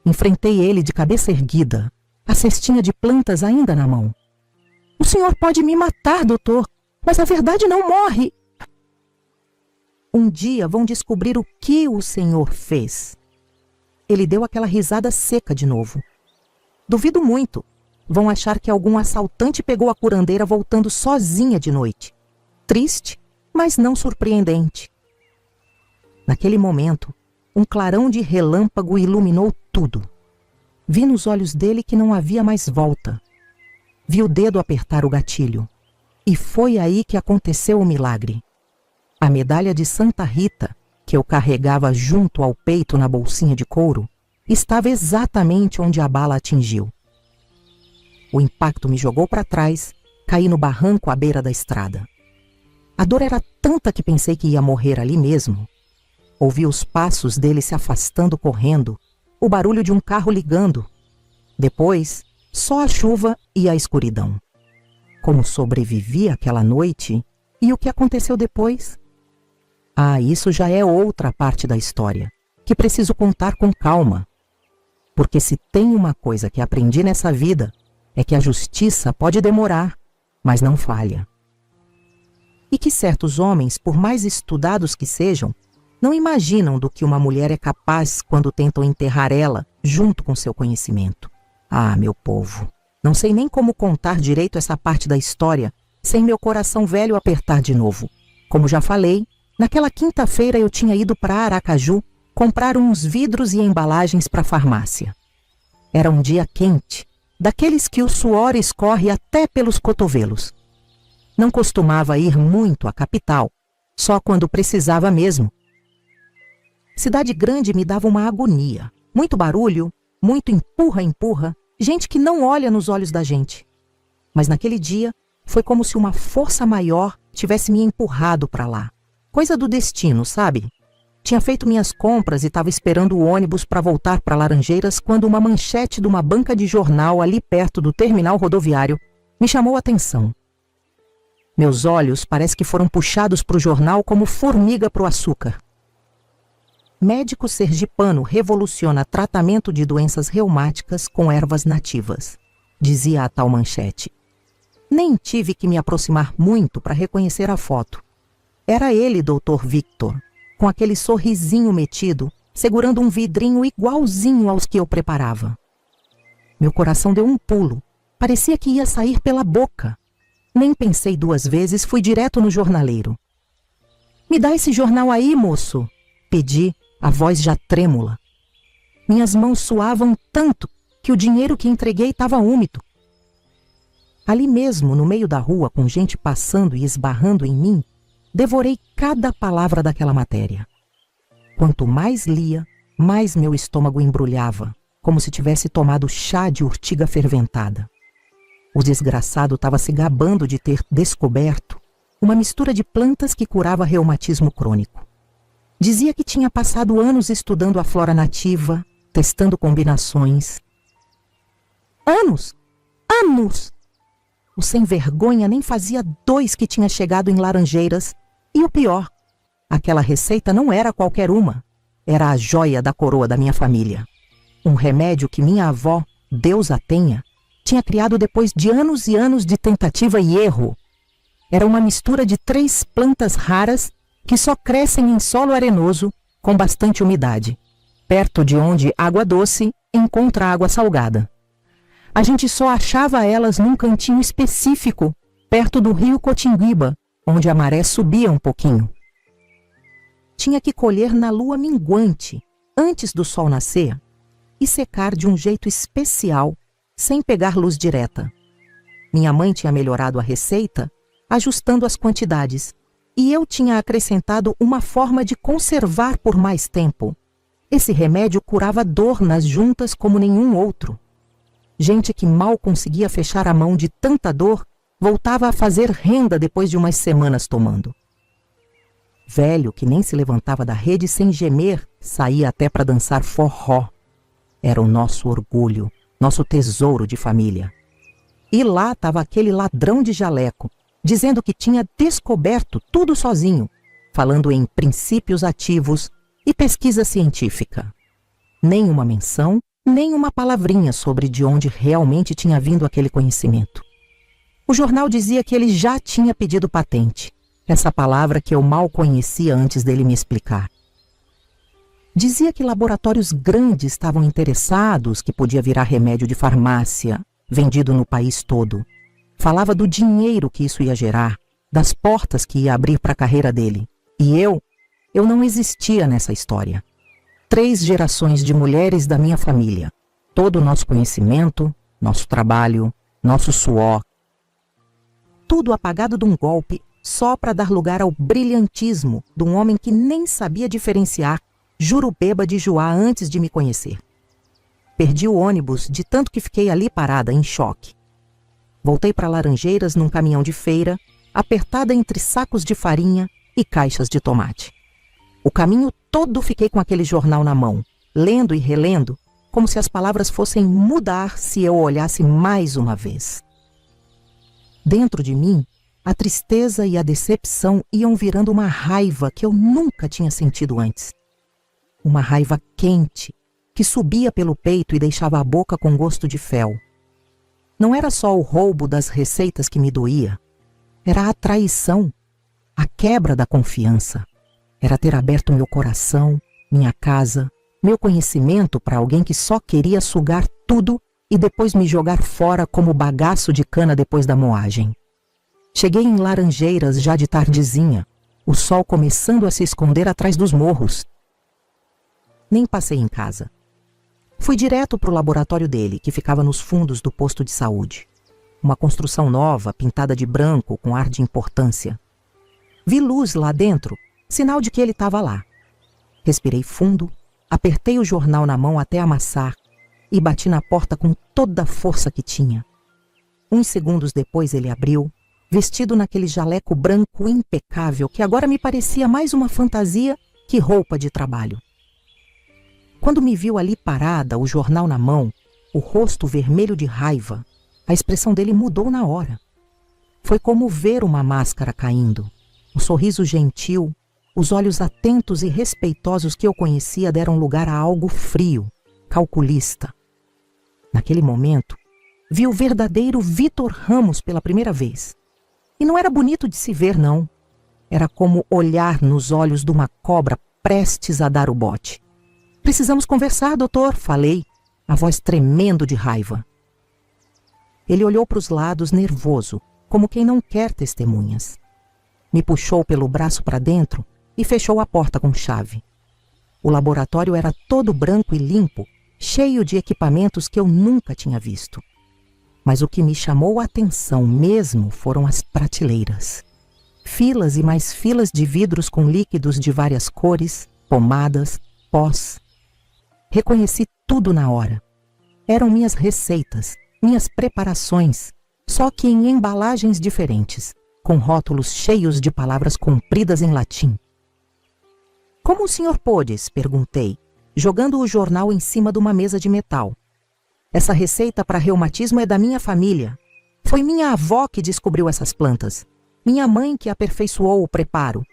S1: Enfrentei ele de cabeça erguida, a cestinha de plantas ainda na mão. O senhor pode me matar, doutor, mas a verdade não morre. Um dia vão descobrir o que o senhor fez. Ele deu aquela risada seca de novo. Duvido muito. Vão achar que algum assaltante pegou a curandeira voltando sozinha de noite. Triste, mas não surpreendente. Naquele momento, um clarão de relâmpago iluminou tudo. Vi nos olhos dele que não havia mais volta. Vi o dedo apertar o gatilho. E foi aí que aconteceu o milagre. A medalha de Santa Rita, que eu carregava junto ao peito na bolsinha de couro, estava exatamente onde a bala atingiu. O impacto me jogou para trás, caí no barranco à beira da estrada. A dor era tanta que pensei que ia morrer ali mesmo. Ouvi os passos dele se afastando correndo, o barulho de um carro ligando. Depois, só a chuva e a escuridão. Como sobrevivi àquela noite e o que aconteceu depois? Ah, isso já é outra parte da história, que preciso contar com calma. Porque se tem uma coisa que aprendi nessa vida, é que a justiça pode demorar, mas não falha. E que certos homens, por mais estudados que sejam, não imaginam do que uma mulher é capaz quando tentam enterrar ela junto com seu conhecimento. Ah, meu povo, não sei nem como contar direito essa parte da história sem meu coração velho apertar de novo. Como já falei, naquela quinta-feira eu tinha ido para Aracaju comprar uns vidros e embalagens para a farmácia. Era um dia quente, daqueles que o suor escorre até pelos cotovelos. Não costumava ir muito à capital, só quando precisava mesmo. Cidade grande me dava uma agonia. Muito barulho, muito empurra-empurra, gente que não olha nos olhos da gente. Mas naquele dia, foi como se uma força maior tivesse me empurrado para lá. Coisa do destino, sabe? Tinha feito minhas compras e estava esperando o ônibus para voltar para Laranjeiras quando uma manchete de uma banca de jornal ali perto do terminal rodoviário me chamou a atenção. Meus olhos parece que foram puxados para o jornal como formiga para o açúcar. Médico sergipano revoluciona tratamento de doenças reumáticas com ervas nativas, dizia a tal manchete. Nem tive que me aproximar muito para reconhecer a foto. Era ele, Dr. Victor, com aquele sorrisinho metido, segurando um vidrinho igualzinho aos que eu preparava. Meu coração deu um pulo. Parecia que ia sair pela boca. Nem pensei duas vezes, fui direto no jornaleiro. "Me dá esse jornal aí, moço", pedi, a voz já trêmula. Minhas mãos suavam tanto que o dinheiro que entreguei estava úmido. Ali mesmo, no meio da rua, com gente passando e esbarrando em mim, devorei cada palavra daquela matéria. Quanto mais lia, mais meu estômago embrulhava, como se tivesse tomado chá de urtiga ferventada. O desgraçado estava se gabando de ter descoberto uma mistura de plantas que curava reumatismo crônico. Dizia que tinha passado anos estudando a flora nativa, testando combinações. Anos! Anos! O sem-vergonha nem fazia 2 que tinha chegado em Laranjeiras. E o pior, aquela receita não era qualquer uma. Era a joia da coroa da minha família. Um remédio que minha avó, Deus a tenha, tinha criado depois de anos e anos de tentativa e erro. Era uma mistura de 3 plantas raras que só crescem em solo arenoso com bastante umidade, perto de onde água doce encontra água salgada. A gente só achava elas num cantinho específico, perto do rio Cotinguiba, onde a maré subia um pouquinho. Tinha que colher na lua minguante, antes do sol nascer, e secar de um jeito especial, sem pegar luz direta. Minha mãe tinha melhorado a receita, ajustando as quantidades, e eu tinha acrescentado uma forma de conservar por mais tempo. Esse remédio curava dor nas juntas como nenhum outro. Gente que mal conseguia fechar a mão de tanta dor, voltava a fazer renda depois de umas semanas tomando. Velho que nem se levantava da rede sem gemer, saía até para dançar forró. Era o nosso orgulho, nosso tesouro de família. E lá estava aquele ladrão de jaleco, dizendo que tinha descoberto tudo sozinho, falando em princípios ativos e pesquisa científica. Nem uma menção, nem uma palavrinha sobre de onde realmente tinha vindo aquele conhecimento. O jornal dizia que ele já tinha pedido patente, essa palavra que eu mal conhecia antes dele me explicar. Dizia que laboratórios grandes estavam interessados, que podia virar remédio de farmácia, vendido no país todo. Falava do dinheiro que isso ia gerar, das portas que ia abrir para a carreira dele. E eu não existia nessa história. 3 gerações de mulheres da minha família. Todo o nosso conhecimento, nosso trabalho, nosso suor. Tudo apagado de um golpe, só para dar lugar ao brilhantismo de um homem que nem sabia diferenciar Jurupeba de Juá antes de me conhecer. Perdi o ônibus de tanto que fiquei ali parada, em choque. Voltei para Laranjeiras num caminhão de feira, apertada entre sacos de farinha e caixas de tomate. O caminho todo fiquei com aquele jornal na mão, lendo e relendo, como se as palavras fossem mudar se eu olhasse mais uma vez. Dentro de mim, a tristeza e a decepção iam virando uma raiva que eu nunca tinha sentido antes. Uma raiva quente, que subia pelo peito e deixava a boca com gosto de fel. Não era só o roubo das receitas que me doía, era a traição, a quebra da confiança. Era ter aberto meu coração, minha casa, meu conhecimento para alguém que só queria sugar tudo e depois me jogar fora como bagaço de cana depois da moagem. Cheguei em Laranjeiras já de tardezinha, o sol começando a se esconder atrás dos morros. Nem passei em casa. Fui direto para o laboratório dele, que ficava nos fundos do posto de saúde. Uma construção nova, pintada de branco, com ar de importância. Vi luz lá dentro, sinal de que ele estava lá. Respirei fundo, apertei o jornal na mão até amassar e bati na porta com toda a força que tinha. Uns segundos depois ele abriu, vestido naquele jaleco branco impecável que agora me parecia mais uma fantasia que roupa de trabalho. Quando me viu ali parada, o jornal na mão, o rosto vermelho de raiva, a expressão dele mudou na hora. Foi como ver uma máscara caindo. O sorriso gentil, os olhos atentos e respeitosos que eu conhecia deram lugar a algo frio, calculista. Naquele momento, vi o verdadeiro Vitor Ramos pela primeira vez. E não era bonito de se ver, não. Era como olhar nos olhos de uma cobra prestes a dar o bote. Precisamos conversar, doutor, falei, a voz tremendo de raiva. Ele olhou para os lados nervoso, como quem não quer testemunhas. Me puxou pelo braço para dentro e fechou a porta com chave. O laboratório era todo branco e limpo, cheio de equipamentos que eu nunca tinha visto. Mas o que me chamou a atenção mesmo foram as prateleiras. Filas e mais filas de vidros com líquidos de várias cores, pomadas, pós. Reconheci tudo na hora. Eram minhas receitas, minhas preparações, só que em embalagens diferentes, com rótulos cheios de palavras compridas em latim. Como o senhor pôde? Perguntei, jogando o jornal em cima de uma mesa de metal. Essa receita para reumatismo é da minha família. Foi minha avó que descobriu essas plantas. Minha mãe que aperfeiçoou o preparo.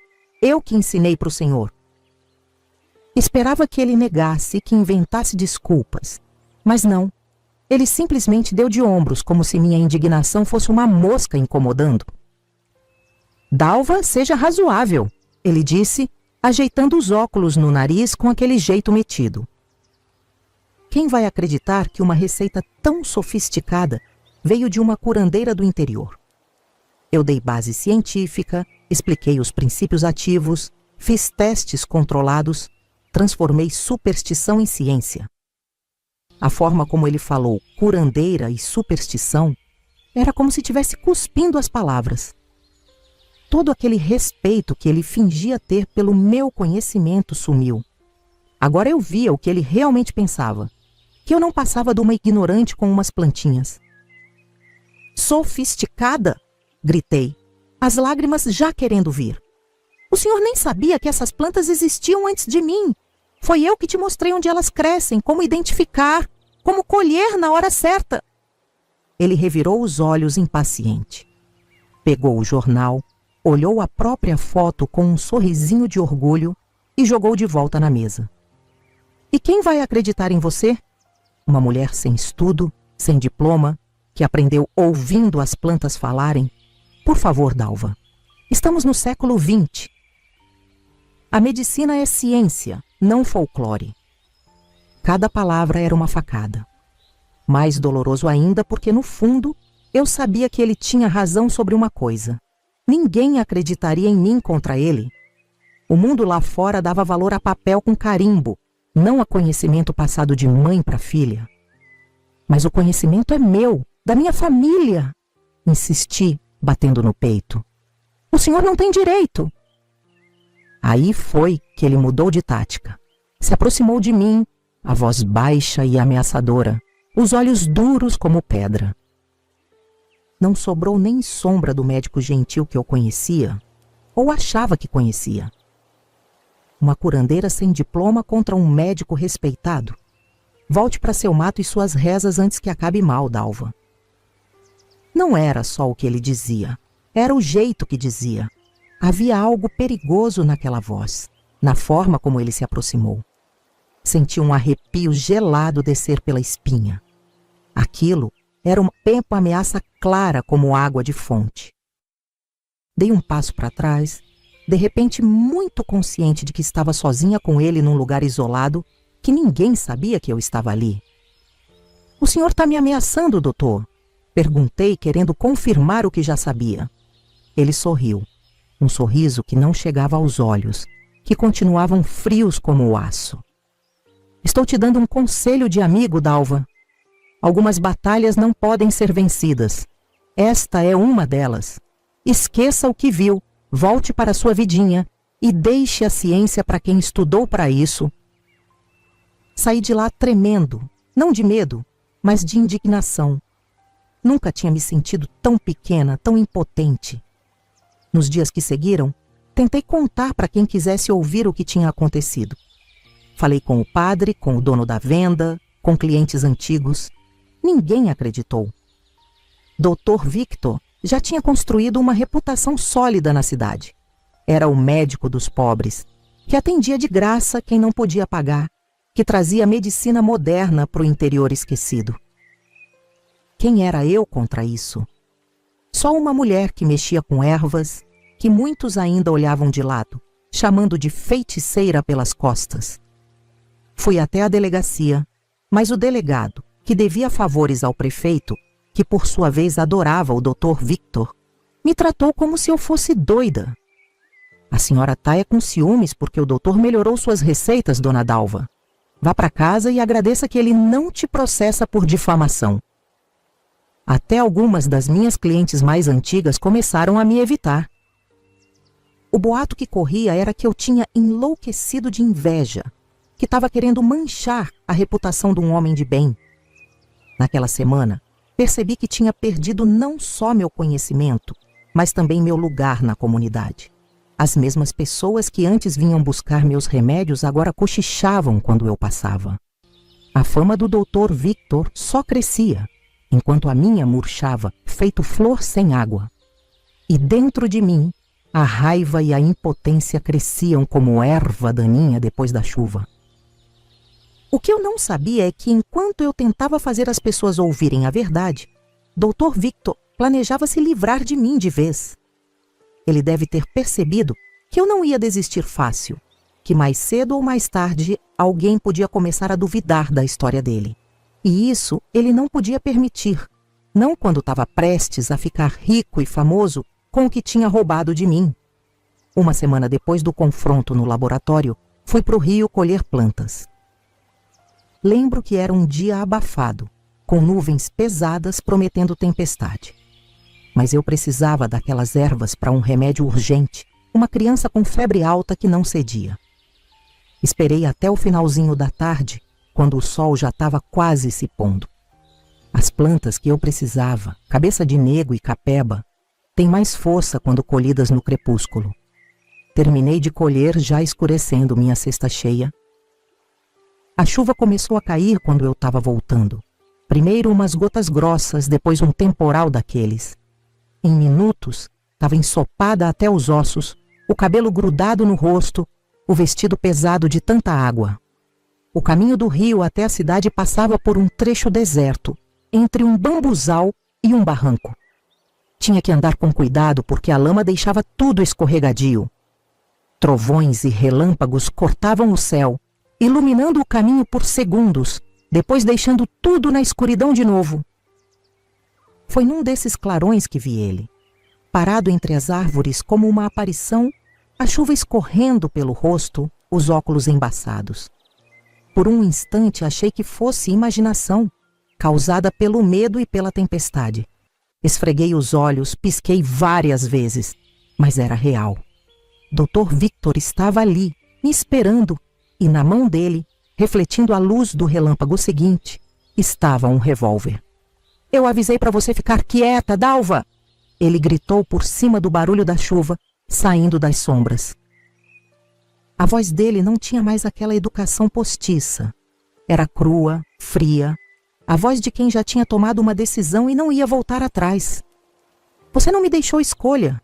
S1: Eu que ensinei para o senhor. Esperava que ele negasse, que inventasse desculpas. Mas não. Ele simplesmente deu de ombros, como se minha indignação fosse uma mosca incomodando. Dalva, seja razoável, ele disse, ajeitando os óculos no nariz com aquele jeito metido. Quem vai acreditar que uma receita tão sofisticada veio de uma curandeira do interior? Eu dei base científica, expliquei os princípios ativos, fiz testes controlados, transformei superstição em ciência. A forma como ele falou curandeira e superstição era como se estivesse cuspindo as palavras. Todo aquele respeito que ele fingia ter pelo meu conhecimento sumiu. Agora eu via o que ele realmente pensava, que eu não passava de uma ignorante com umas plantinhas. Sofisticada? Gritei, as lágrimas já querendo vir. O senhor nem sabia que essas plantas existiam antes de mim. Foi eu que te mostrei onde elas crescem, como identificar, como colher na hora certa. Ele revirou os olhos impaciente. Pegou o jornal, olhou a própria foto com um sorrisinho de orgulho e jogou de volta na mesa. E quem vai acreditar em você? Uma mulher sem estudo, sem diploma, que aprendeu ouvindo as plantas falarem? Por favor, Dalva, estamos no século XX. A medicina é ciência, não folclore. Cada palavra era uma facada. Mais doloroso ainda porque, no fundo, eu sabia que ele tinha razão sobre uma coisa. Ninguém acreditaria em mim contra ele. O mundo lá fora dava valor a papel com carimbo, não a conhecimento passado de mãe para filha. Mas o conhecimento é meu, da minha família. Insisti, batendo no peito. O senhor não tem direito. Aí foi que ele mudou de tática. Se aproximou de mim, a voz baixa e ameaçadora, os olhos duros como pedra. Não sobrou nem sombra do médico gentil que eu conhecia, ou achava que conhecia. Uma curandeira sem diploma contra um médico respeitado. Volte para seu mato e suas rezas antes que acabe mal, Dalva. Não era só o que ele dizia, era o jeito que dizia. Havia algo perigoso naquela voz, na forma como ele se aproximou. Senti um arrepio gelado descer pela espinha. Aquilo era uma ameaça clara como água de fonte. Dei um passo para trás, de repente muito consciente de que estava sozinha com ele num lugar isolado, que ninguém sabia que eu estava ali. O senhor está me ameaçando, doutor? Perguntei, querendo confirmar o que já sabia. Ele sorriu, um sorriso que não chegava aos olhos, que continuavam frios como o aço. Estou te dando um conselho de amigo, Dalva. Algumas batalhas não podem ser vencidas. Esta é uma delas. Esqueça o que viu, volte para sua vidinha e deixe a ciência para quem estudou para isso. Saí de lá tremendo, não de medo, mas de indignação. Nunca tinha me sentido tão pequena, tão impotente. Nos dias que seguiram, tentei contar para quem quisesse ouvir o que tinha acontecido. Falei com o padre, com o dono da venda, com clientes antigos. Ninguém acreditou. Dr. Victor já tinha construído uma reputação sólida na cidade. Era o médico dos pobres, que atendia de graça quem não podia pagar, que trazia medicina moderna para o interior esquecido. Quem era eu contra isso? Só uma mulher que mexia com ervas, que muitos ainda olhavam de lado, chamando de feiticeira pelas costas. Fui até a delegacia, mas o delegado, que devia favores ao prefeito, que por sua vez adorava o Dr. Victor, me tratou como se eu fosse doida. A senhora tá com ciúmes porque o doutor melhorou suas receitas, dona Dalva. Vá para casa e agradeça que ele não te processa por difamação. Até algumas das minhas clientes mais antigas começaram a me evitar. O boato que corria era que eu tinha enlouquecido de inveja, que estava querendo manchar a reputação de um homem de bem. Naquela semana, percebi que tinha perdido não só meu conhecimento, mas também meu lugar na comunidade. As mesmas pessoas que antes vinham buscar meus remédios agora cochichavam quando eu passava. A fama do Dr. Victor só crescia, enquanto a minha murchava, feito flor sem água. E dentro de mim, a raiva e a impotência cresciam como erva daninha depois da chuva. O que eu não sabia é que, enquanto eu tentava fazer as pessoas ouvirem a verdade, Dr. Victor planejava se livrar de mim de vez. Ele deve ter percebido que eu não ia desistir fácil, que mais cedo ou mais tarde alguém podia começar a duvidar da história dele. E isso ele não podia permitir, não quando estava prestes a ficar rico e famoso com o que tinha roubado de mim. Uma semana depois do confronto no laboratório, fui para o rio colher plantas. Lembro que era um dia abafado, com nuvens pesadas prometendo tempestade. Mas eu precisava daquelas ervas para um remédio urgente, uma criança com febre alta que não cedia. Esperei até o finalzinho da tarde, quando o sol já estava quase se pondo. As plantas que eu precisava, cabeça de nego e capeba, têm mais força quando colhidas no crepúsculo. Terminei de colher já escurecendo minha cesta cheia. A chuva começou a cair quando eu estava voltando. Primeiro umas gotas grossas, depois um temporal daqueles. Em minutos, estava ensopada até os ossos, o cabelo grudado no rosto, o vestido pesado de tanta água. O caminho do rio até a cidade passava por um trecho deserto, entre um bambuzal e um barranco. Tinha que andar com cuidado porque a lama deixava tudo escorregadio. Trovões e relâmpagos cortavam o céu, iluminando o caminho por segundos, depois deixando tudo na escuridão de novo. Foi num desses clarões que vi ele, parado entre as árvores como uma aparição, a chuva escorrendo pelo rosto, os óculos embaçados. Por um instante achei que fosse imaginação, causada pelo medo e pela tempestade. Esfreguei os olhos, pisquei várias vezes, mas era real. Dr. Victor estava ali, me esperando, e na mão dele, refletindo a luz do relâmpago seguinte, estava um revólver. "Eu avisei para você ficar quieta, Dalva!" Ele gritou por cima do barulho da chuva, saindo das sombras. A voz dele não tinha mais aquela educação postiça. Era crua, fria, a voz de quem já tinha tomado uma decisão e não ia voltar atrás. "Você não me deixou escolha."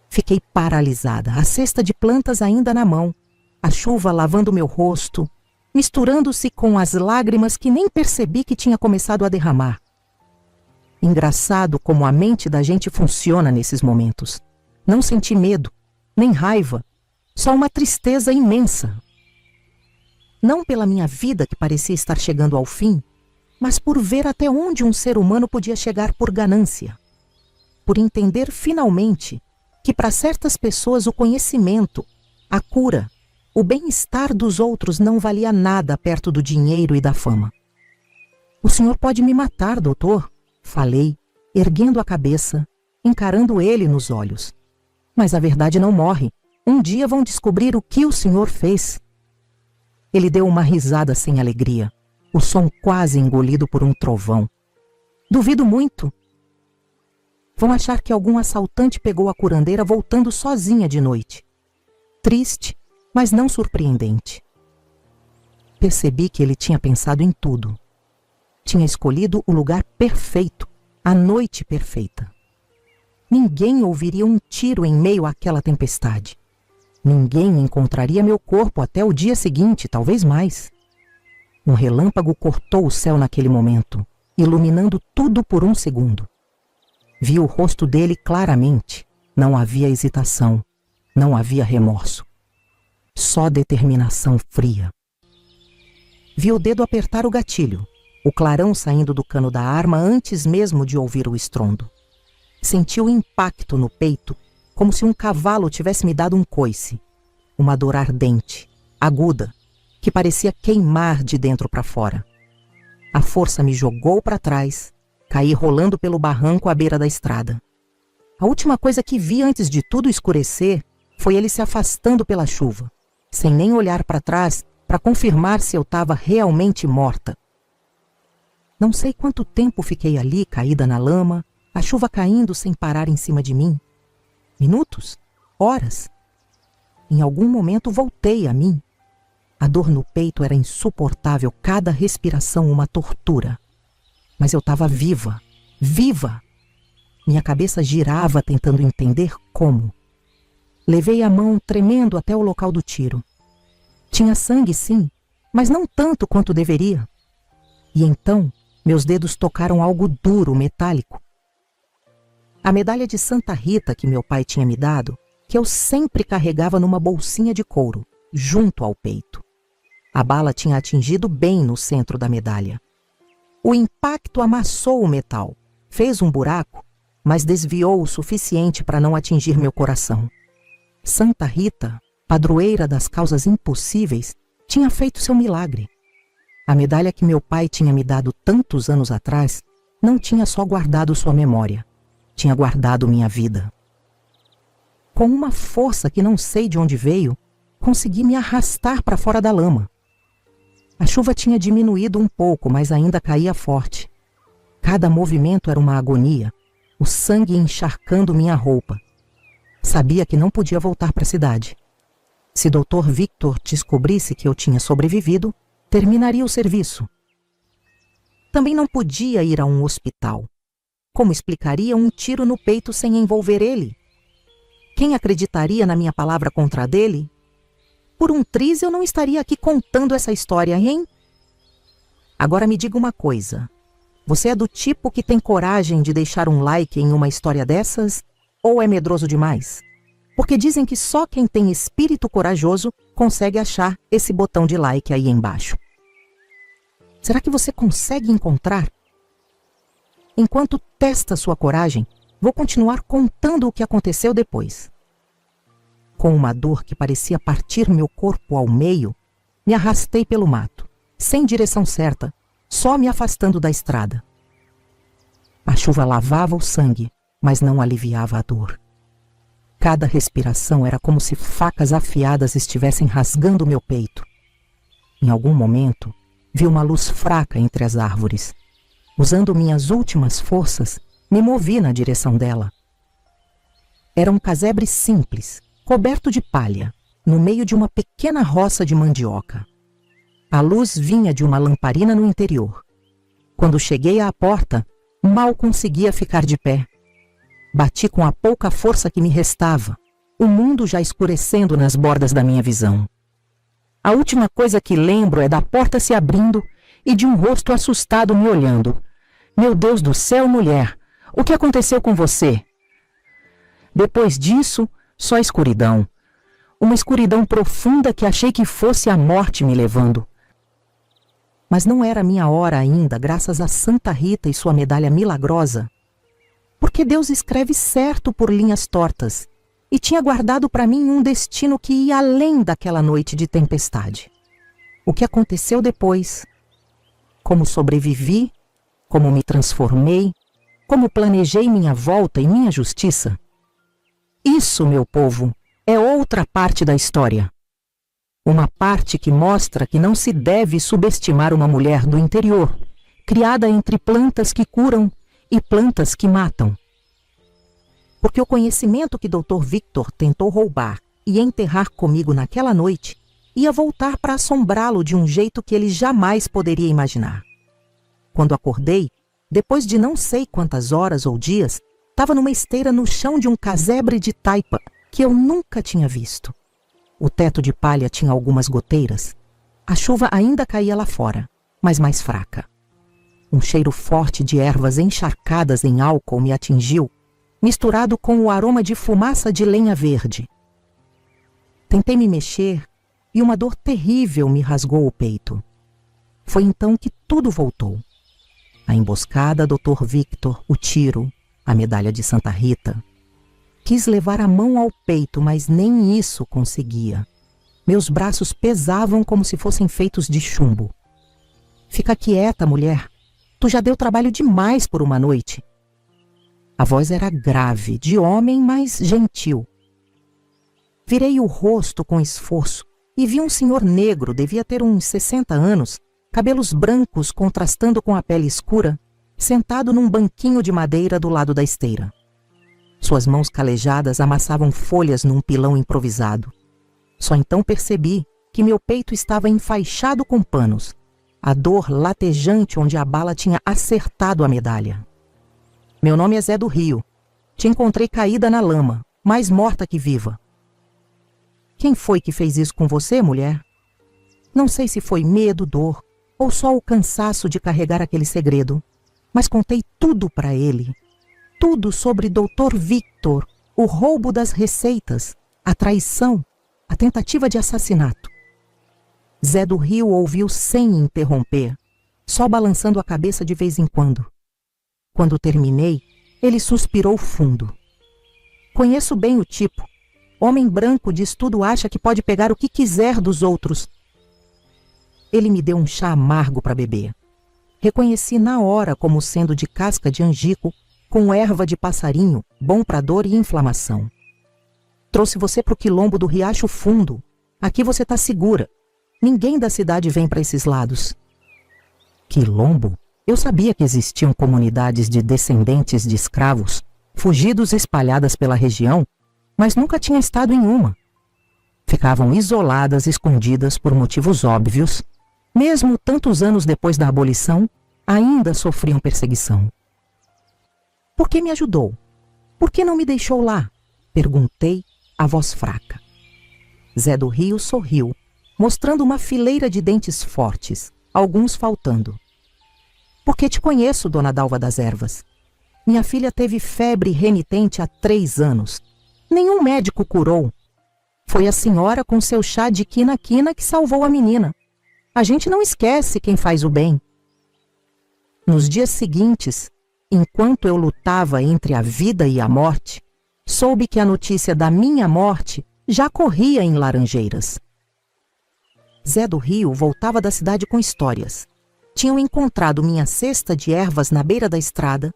S1: Fiquei paralisada, a cesta de plantas ainda na mão, a chuva lavando meu rosto, misturando-se com as lágrimas que nem percebi que tinha começado a derramar. Engraçado como a mente da gente funciona nesses momentos. Não senti medo, nem raiva, só uma tristeza imensa. Não pela minha vida que parecia estar chegando ao fim, mas por ver até onde um ser humano podia chegar por ganância. Por entender finalmente que para certas pessoas o conhecimento, a cura, O bem-estar dos outros não valia nada perto do dinheiro e da fama. "O senhor pode me matar, doutor", falei, erguendo a cabeça, encarando ele nos olhos. "Mas a verdade não morre. Um dia vão descobrir o que o senhor fez." Ele deu uma risada sem alegria, o som quase engolido por um trovão. "Duvido muito. Vão achar que algum assaltante pegou a curandeira voltando sozinha de noite." Triste, mas não surpreendente. Percebi que ele tinha pensado em tudo. Tinha escolhido o lugar perfeito, a noite perfeita. Ninguém ouviria um tiro em meio àquela tempestade. Ninguém encontraria meu corpo até o dia seguinte, talvez mais. Um relâmpago cortou o céu naquele momento, iluminando tudo por um segundo. Vi o rosto dele claramente. Não havia hesitação, não havia remorso. Só determinação fria. Vi o dedo apertar o gatilho, o clarão saindo do cano da arma antes mesmo de ouvir o estrondo. Senti o impacto no peito, como se um cavalo tivesse me dado um coice. Uma dor ardente, aguda, que parecia queimar de dentro para fora. A força me jogou para trás, caí rolando pelo barranco à beira da estrada. A última coisa que vi antes de tudo escurecer foi ele se afastando pela chuva, sem nem olhar para trás para confirmar se eu estava realmente morta. Não sei quanto tempo fiquei ali, caída na lama, a chuva caindo sem parar em cima de mim. Minutos? Horas? Em algum momento voltei a mim. A dor no peito era insuportável, cada respiração uma tortura. Mas eu estava viva, viva! Minha cabeça girava tentando entender como. Levei a mão tremendo até o local do tiro. Tinha sangue, sim, mas não tanto quanto deveria. E então, meus dedos tocaram algo duro, metálico. A medalha de Santa Rita que meu pai tinha me dado, que eu sempre carregava numa bolsinha de couro, junto ao peito. A bala tinha atingido bem no centro da medalha. O impacto amassou o metal, fez um buraco, mas desviou o suficiente para não atingir meu coração. Santa Rita, padroeira das causas impossíveis, tinha feito seu milagre. A medalha que meu pai tinha me dado tantos anos atrás não tinha só guardado sua memória, tinha guardado minha vida. Com uma força que não sei de onde veio, consegui me arrastar para fora da lama. A chuva tinha diminuído um pouco, mas ainda caía forte. Cada movimento era uma agonia, o sangue encharcando minha roupa. Sabia que não podia voltar para a cidade. Se Dr. Victor descobrisse que eu tinha sobrevivido, terminaria o serviço. Também não podia ir a um hospital. Como explicaria um tiro no peito sem envolver ele? Quem acreditaria na minha palavra contra a dele? Por um triz eu não estaria aqui contando essa história, hein? Agora me diga uma coisa. Você é do tipo que tem coragem de deixar um like em uma história dessas? Ou é medroso demais? Porque dizem que só quem tem espírito corajoso consegue achar esse botão de like aí embaixo. Será que você consegue encontrar? Enquanto testa sua coragem, vou continuar contando o que aconteceu depois. Com uma dor que parecia partir meu corpo ao meio, me arrastei pelo mato, sem direção certa, só me afastando da estrada. A chuva lavava o sangue, mas não aliviava a dor. Cada respiração era como se facas afiadas estivessem rasgando meu peito. Em algum momento, vi uma luz fraca entre as árvores. Usando minhas últimas forças, me movi na direção dela. Era um casebre simples, coberto de palha, no meio de uma pequena roça de mandioca. A luz vinha de uma lamparina no interior. Quando cheguei à porta, mal conseguia ficar de pé. Bati com a pouca força que me restava, o mundo já escurecendo nas bordas da minha visão. A última coisa que lembro é da porta se abrindo e de um rosto assustado me olhando. Meu Deus do céu, mulher, o que aconteceu com você? Depois disso, só escuridão. Uma escuridão profunda que achei que fosse a morte me levando. Mas não era minha hora ainda, graças a Santa Rita e sua medalha milagrosa. Porque Deus escreve certo por linhas tortas, e tinha guardado para mim um destino que ia além daquela noite de tempestade. O que aconteceu depois, como sobrevivi, como me transformei, como planejei minha volta e minha justiça. Isso, meu povo, é outra parte da história. Uma parte que mostra que não se deve subestimar uma mulher do interior, criada entre plantas que curam e plantas que matam. Porque o conhecimento que Dr. Victor tentou roubar e enterrar comigo naquela noite ia voltar para assombrá-lo de um jeito que ele jamais poderia imaginar. Quando acordei, depois de não sei quantas horas ou dias, estava numa esteira no chão de um casebre de taipa que eu nunca tinha visto. O teto de palha tinha algumas goteiras. A chuva ainda caía lá fora, mas mais fraca. Um cheiro forte de ervas encharcadas em álcool me atingiu, misturado com o aroma de fumaça de lenha verde. Tentei me mexer e uma dor terrível me rasgou o peito. Foi então que tudo voltou. A emboscada, Dr. Victor, o tiro, a medalha de Santa Rita. Quis levar a mão ao peito, mas nem isso conseguia. Meus braços pesavam como se fossem feitos de chumbo. Fica quieta, mulher. Tu já deu trabalho demais por uma noite. A voz era grave, de homem, mas gentil. Virei o rosto com esforço e vi um senhor negro, devia ter uns 60 anos, cabelos brancos contrastando com a pele escura, sentado num banquinho de madeira do lado da esteira. Suas mãos calejadas amassavam folhas num pilão improvisado. Só então percebi que meu peito estava enfaixado com panos, a dor latejante onde a bala tinha acertado a medalha. Meu nome é Zé do Rio. Te encontrei caída na lama, mais morta que viva. Quem foi que fez isso com você, mulher? Não sei se foi medo, dor, ou só o cansaço de carregar aquele segredo, mas contei tudo para ele. Tudo sobre Dr. Victor, o roubo das receitas, a traição, a tentativa de assassinato. Zé do Rio ouviu sem interromper, só balançando a cabeça de vez em quando. Quando terminei, ele suspirou fundo. Conheço bem o tipo. Homem branco diz tudo, acha que pode pegar o que quiser dos outros. Ele me deu um chá amargo para beber. Reconheci na hora como sendo de casca de angico, com erva de passarinho, bom para dor e inflamação. Trouxe você para o quilombo do Riacho Fundo. Aqui você está segura. Ninguém da cidade vem para esses lados. Quilombo? Eu sabia que existiam comunidades de descendentes de escravos, fugidos espalhadas pela região, mas nunca tinha estado em uma. Ficavam isoladas, escondidas por motivos óbvios. Mesmo tantos anos depois da abolição, ainda sofriam perseguição. Por que me ajudou? Por que não me deixou lá? Perguntei, a voz fraca. Zé do Rio sorriu, mostrando uma fileira de dentes fortes, alguns faltando. Porque te conheço, dona Dalva das Ervas. Minha filha teve febre renitente há 3 anos. Nenhum médico curou. Foi a senhora com seu chá de quina-quina que salvou a menina. A gente não esquece quem faz o bem. Nos dias seguintes, enquanto eu lutava entre a vida e a morte, soube que a notícia da minha morte já corria em Laranjeiras. Zé do Rio voltava da cidade com histórias. Tinham encontrado minha cesta de ervas na beira da estrada,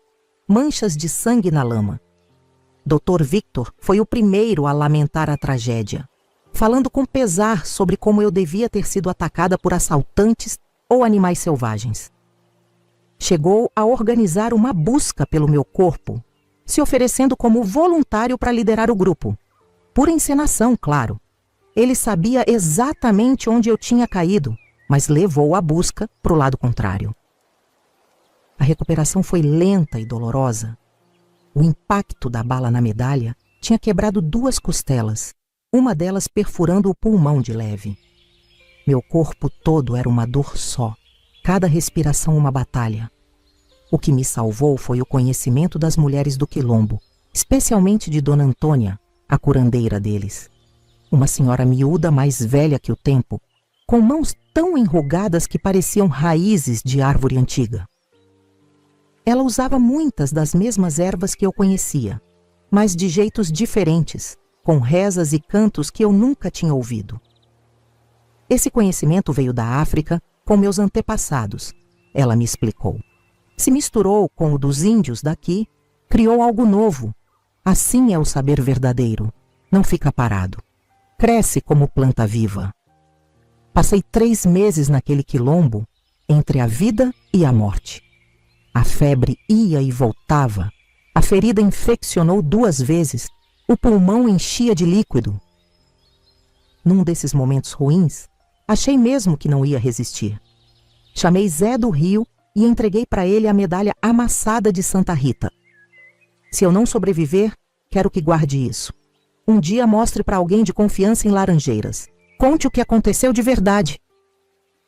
S1: manchas de sangue na lama. Dr. Victor foi o primeiro a lamentar a tragédia, falando com pesar sobre como eu devia ter sido atacada por assaltantes ou animais selvagens. Chegou a organizar uma busca pelo meu corpo, se oferecendo como voluntário para liderar o grupo. Por encenação, claro. Ele sabia exatamente onde eu tinha caído, mas levou a busca para o lado contrário. A recuperação foi lenta e dolorosa. O impacto da bala na medalha tinha quebrado 2 costelas, uma delas perfurando o pulmão de leve. Meu corpo todo era uma dor só, cada respiração uma batalha. O que me salvou foi o conhecimento das mulheres do quilombo, especialmente de Dona Antônia, a curandeira deles. Uma senhora miúda mais velha que o tempo, com mãos tão enrugadas que pareciam raízes de árvore antiga. Ela usava muitas das mesmas ervas que eu conhecia, mas de jeitos diferentes, com rezas e cantos que eu nunca tinha ouvido. Esse conhecimento veio da África com meus antepassados, ela me explicou. Se misturou com o dos índios daqui, criou algo novo. Assim é o saber verdadeiro. Não fica parado. Cresce como planta viva. Passei 3 meses naquele quilombo, entre a vida e a morte. A febre ia e voltava. A ferida infeccionou 2 vezes. O pulmão enchia de líquido. Num desses momentos ruins, achei mesmo que não ia resistir. Chamei Zé do Rio e entreguei para ele a medalha amassada de Santa Rita. Se eu não sobreviver, quero que guarde isso. Um dia mostre para alguém de confiança em Laranjeiras. Conte o que aconteceu de verdade.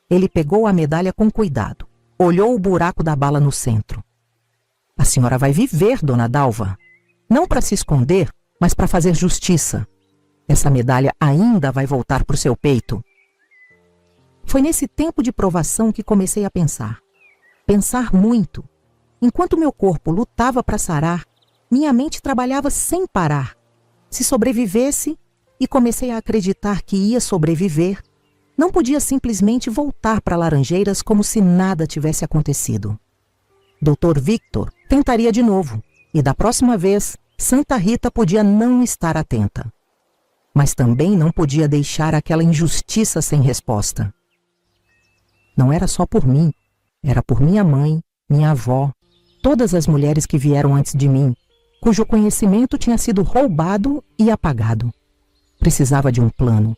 S1: Ele pegou a medalha com cuidado. Olhou o buraco da bala no centro. A senhora vai viver, dona Dalva. Não para se esconder, mas para fazer justiça. Essa medalha ainda vai voltar para o seu peito. Foi nesse tempo de provação que comecei a pensar. Pensar muito. Enquanto meu corpo lutava para sarar, minha mente trabalhava sem parar. Se sobrevivesse, e comecei a acreditar que ia sobreviver, não podia simplesmente voltar para Laranjeiras como se nada tivesse acontecido. Dr. Victor tentaria de novo, e da próxima vez, Santa Rita podia não estar atenta. Mas também não podia deixar aquela injustiça sem resposta. Não era só por mim, era por minha mãe, minha avó, todas as mulheres que vieram antes de mim, cujo conhecimento tinha sido roubado e apagado. Precisava de um plano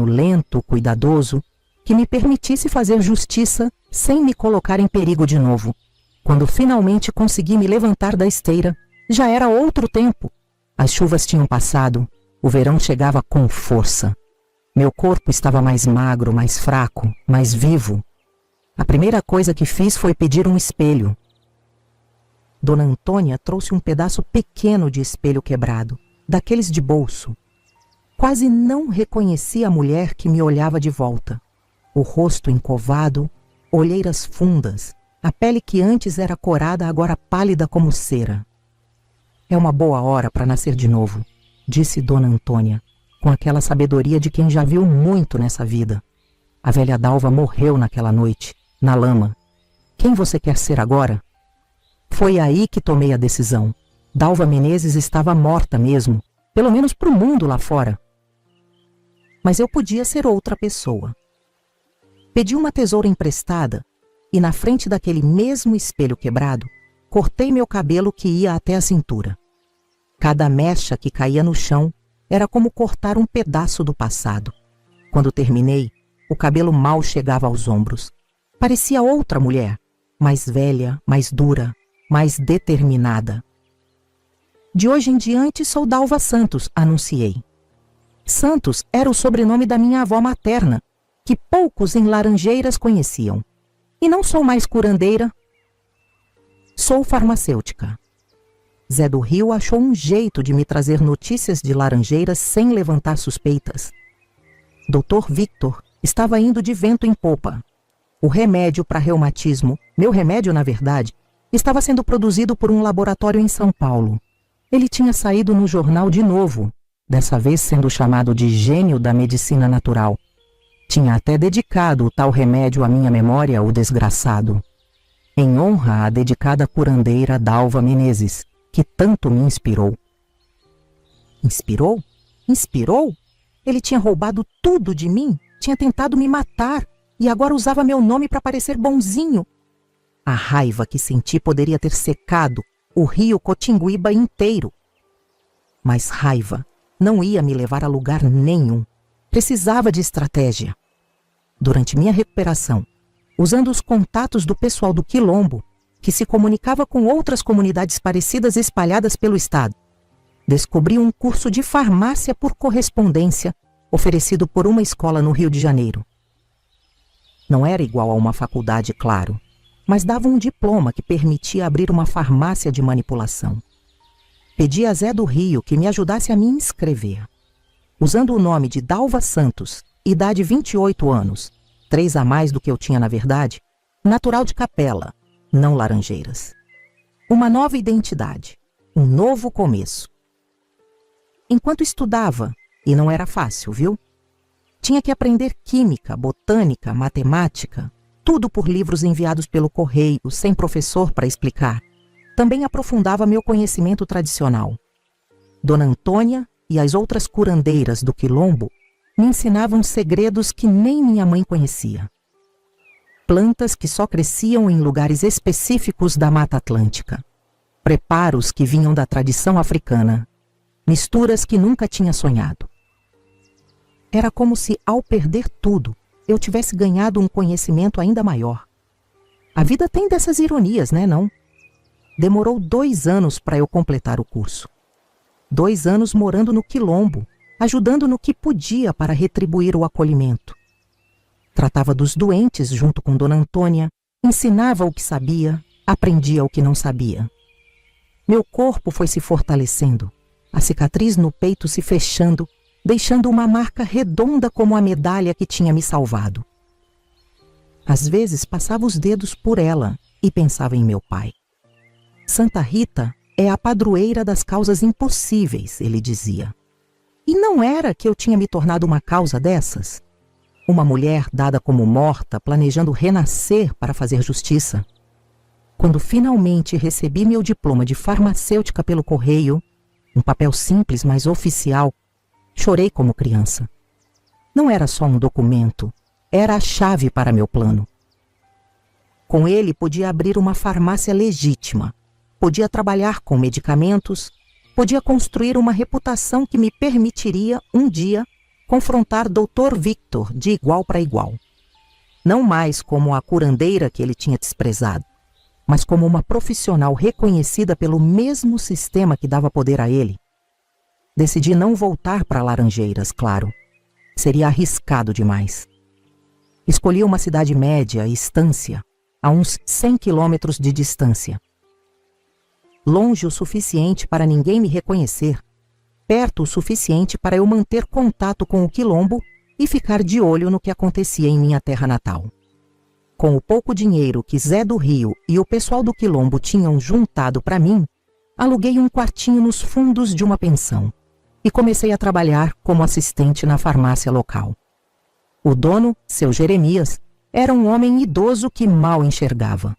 S1: lento, cuidadoso, que me permitisse fazer justiça sem me colocar em perigo de novo. Quando finalmente consegui me levantar da esteira, já era outro tempo. As chuvas tinham passado, o verão chegava com força. Meu corpo estava mais magro, mais fraco, mais vivo. A primeira coisa que fiz foi pedir um espelho. Dona Antônia trouxe um pedaço pequeno de espelho quebrado, daqueles de bolso. Quase não reconheci a mulher que me olhava de volta. O rosto encovado, olheiras fundas, a pele que antes era corada agora pálida como cera. É uma boa hora para nascer de novo, disse Dona Antônia, com aquela sabedoria de quem já viu muito nessa vida. A velha Dalva morreu naquela noite, na lama. Quem você quer ser agora? Foi aí que tomei a decisão. Dalva Menezes estava morta mesmo, pelo menos para o mundo lá fora. Mas eu podia ser outra pessoa. Pedi uma tesoura emprestada e, na frente daquele mesmo espelho quebrado, cortei meu cabelo que ia até a cintura. Cada mecha que caía no chão era como cortar um pedaço do passado. Quando terminei, o cabelo mal chegava aos ombros. Parecia outra mulher, mais velha, mais dura, mais determinada. De hoje em diante sou Dalva Santos, anunciei. Santos era o sobrenome da minha avó materna, que poucos em Laranjeiras conheciam. E não sou mais curandeira. Sou farmacêutica. Zé do Rio achou um jeito de me trazer notícias de Laranjeiras sem levantar suspeitas. Dr. Victor estava indo de vento em popa. O remédio para reumatismo, meu remédio na verdade, estava sendo produzido por um laboratório em São Paulo. Ele tinha saído no jornal de novo, dessa vez sendo chamado de gênio da medicina natural. Tinha até dedicado o tal remédio à minha memória, o desgraçado. Em honra à dedicada curandeira Dalva Menezes, que tanto me inspirou. Inspirou? Inspirou? Ele tinha roubado tudo de mim, tinha tentado me matar e agora usava meu nome para parecer bonzinho. A raiva que senti poderia ter secado o rio Cotinguíba inteiro. Mas raiva não ia me levar a lugar nenhum. Precisava de estratégia. Durante minha recuperação, usando os contatos do pessoal do Quilombo, que se comunicava com outras comunidades parecidas espalhadas pelo estado, descobri um curso de farmácia por correspondência oferecido por uma escola no Rio de Janeiro. Não era igual a uma faculdade, claro, mas dava um diploma que permitia abrir uma farmácia de manipulação. Pedi a Zé do Rio que me ajudasse a me inscrever. Usando o nome de Dalva Santos, idade 28 anos, 3 a mais do que eu tinha na verdade, natural de Capela, não Laranjeiras. Uma nova identidade, um novo começo. enquanto estudava, e não era fácil, viu? Tinha que aprender química, botânica, matemática, tudo por livros enviados pelo correio, sem professor para explicar. Também aprofundava meu conhecimento tradicional. Dona Antônia e as outras curandeiras do quilombo me ensinavam segredos que nem minha mãe conhecia. Plantas que só cresciam em lugares específicos da Mata Atlântica. Preparos que vinham da tradição africana. Misturas que nunca tinha sonhado. Era como se, ao perder tudo, eu tivesse ganhado um conhecimento ainda maior. A vida tem dessas ironias, né, não? Demorou 2 anos para eu completar o curso. 2 anos morando no quilombo, ajudando no que podia para retribuir o acolhimento. Tratava dos doentes junto com Dona Antônia, ensinava o que sabia, aprendia o que não sabia. Meu corpo foi se fortalecendo, a cicatriz no peito se fechando, deixando uma marca redonda como a medalha que tinha me salvado. Às vezes passava os dedos por ela e pensava em meu pai. Santa Rita é a padroeira das causas impossíveis, ele dizia. E não era que eu tinha me tornado uma causa dessas? Uma mulher dada como morta, planejando renascer para fazer justiça. Quando finalmente recebi meu diploma de farmacêutica pelo correio, um papel simples, mas oficial, chorei como criança. Não era só um documento, era a chave para meu plano. Com ele podia abrir uma farmácia legítima, podia trabalhar com medicamentos, podia construir uma reputação que me permitiria, um dia, confrontar Dr. Victor de igual para igual. Não mais como a curandeira que ele tinha desprezado, mas como uma profissional reconhecida pelo mesmo sistema que dava poder a ele. Decidi não voltar para Laranjeiras, claro. Seria arriscado demais. Escolhi uma cidade média, Estância, a uns 100 quilômetros de distância. Longe o suficiente para ninguém me reconhecer, perto o suficiente para eu manter contato com o quilombo e ficar de olho no que acontecia em minha terra natal. Com o pouco dinheiro que Zé do Rio e o pessoal do quilombo tinham juntado para mim, aluguei um quartinho nos fundos de uma pensão e comecei a trabalhar como assistente na farmácia local. O dono, seu Jeremias, era um homem idoso que mal enxergava.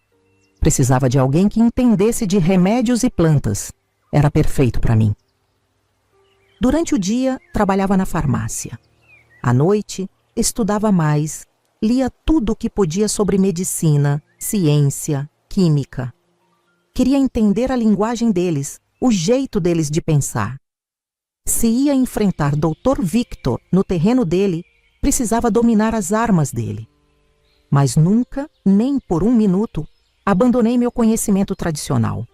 S1: Precisava de alguém que entendesse de remédios e plantas. Era perfeito para mim. Durante o dia, trabalhava na farmácia. À noite, estudava mais, lia tudo o que podia sobre medicina, ciência, química. Queria entender a linguagem deles, o jeito deles de pensar. Se ia enfrentar Dr. Victor no terreno dele, precisava dominar as armas dele. Mas nunca, nem por um minuto, abandonei meu conhecimento tradicional.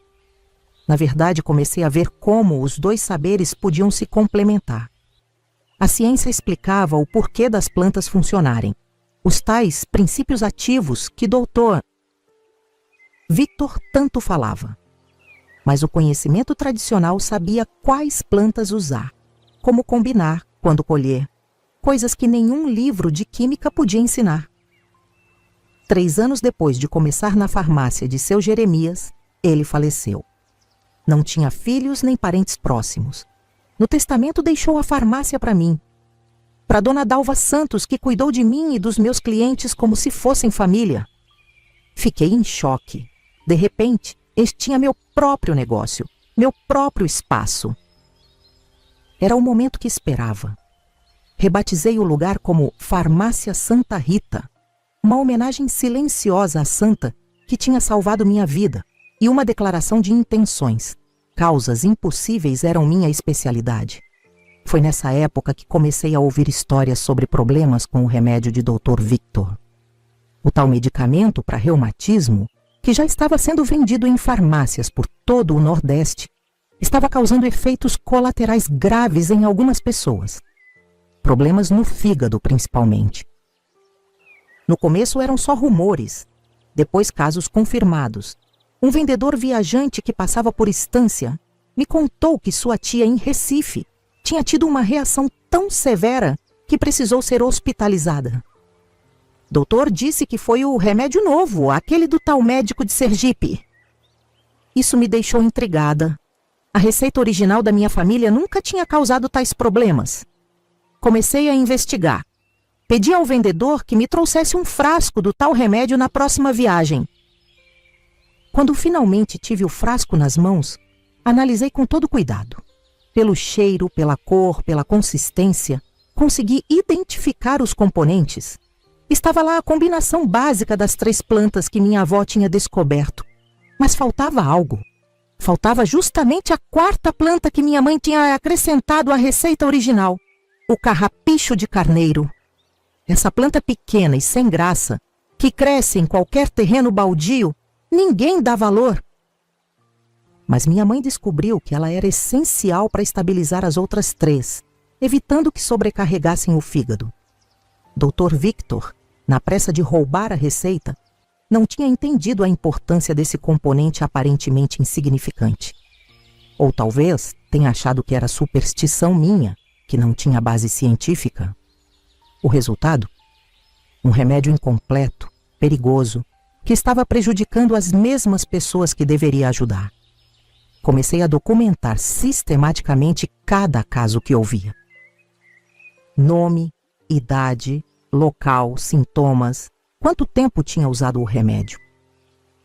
S1: Na verdade, comecei a ver como os dois saberes podiam se complementar. A ciência explicava o porquê das plantas funcionarem, os tais princípios ativos que Dr. Victor tanto falava. Mas o conhecimento tradicional sabia quais plantas usar, como combinar, quando colher, coisas que nenhum livro de química podia ensinar. 3 anos depois de começar na farmácia de seu Jeremias, ele faleceu. Não tinha filhos nem parentes próximos. No testamento deixou a farmácia para mim. Para Dona Dalva Santos, que cuidou de mim e dos meus clientes como se fossem família. Fiquei em choque. De repente, este tinha meu próprio negócio, meu próprio espaço. Era o momento que esperava. Rebatizei o lugar como Farmácia Santa Rita, uma homenagem silenciosa à santa que tinha salvado minha vida e uma declaração de intenções. Causas impossíveis eram minha especialidade. Foi nessa época que comecei a ouvir histórias sobre problemas com o remédio de Dr. Victor. O tal medicamento para reumatismo, que já estava sendo vendido em farmácias por todo o Nordeste, estava causando efeitos colaterais graves em algumas pessoas. Problemas no fígado, principalmente. No começo eram só rumores, depois casos confirmados. Um vendedor viajante que passava por Estância me contou que sua tia em Recife tinha tido uma reação tão severa que precisou ser hospitalizada. Doutor disse que foi o remédio novo, aquele do tal médico de Sergipe. Isso me deixou intrigada. A receita original da minha família nunca tinha causado tais problemas. Comecei a investigar. Pedi ao vendedor que me trouxesse um frasco do tal remédio na próxima viagem. Quando finalmente tive o frasco nas mãos, analisei com todo cuidado. Pelo cheiro, pela cor, pela consistência, consegui identificar os componentes. Estava lá a combinação básica das 3 plantas que minha avó tinha descoberto. Mas faltava algo. Faltava justamente a 4ª planta que minha mãe tinha acrescentado à receita original: o carrapicho de carneiro. Essa planta pequena e sem graça, que cresce em qualquer terreno baldio, ninguém dá valor. Mas minha mãe descobriu que ela era essencial para estabilizar as outras 3, evitando que sobrecarregassem o fígado. Dr. Victor, na pressa de roubar a receita, não tinha entendido a importância desse componente aparentemente insignificante. Ou talvez tenha achado que era superstição minha, que não tinha base científica. O resultado? Um remédio incompleto, perigoso, que estava prejudicando as mesmas pessoas que deveria ajudar. Comecei a documentar sistematicamente cada caso que ouvia. Nome, idade, local, sintomas, quanto tempo tinha usado o remédio.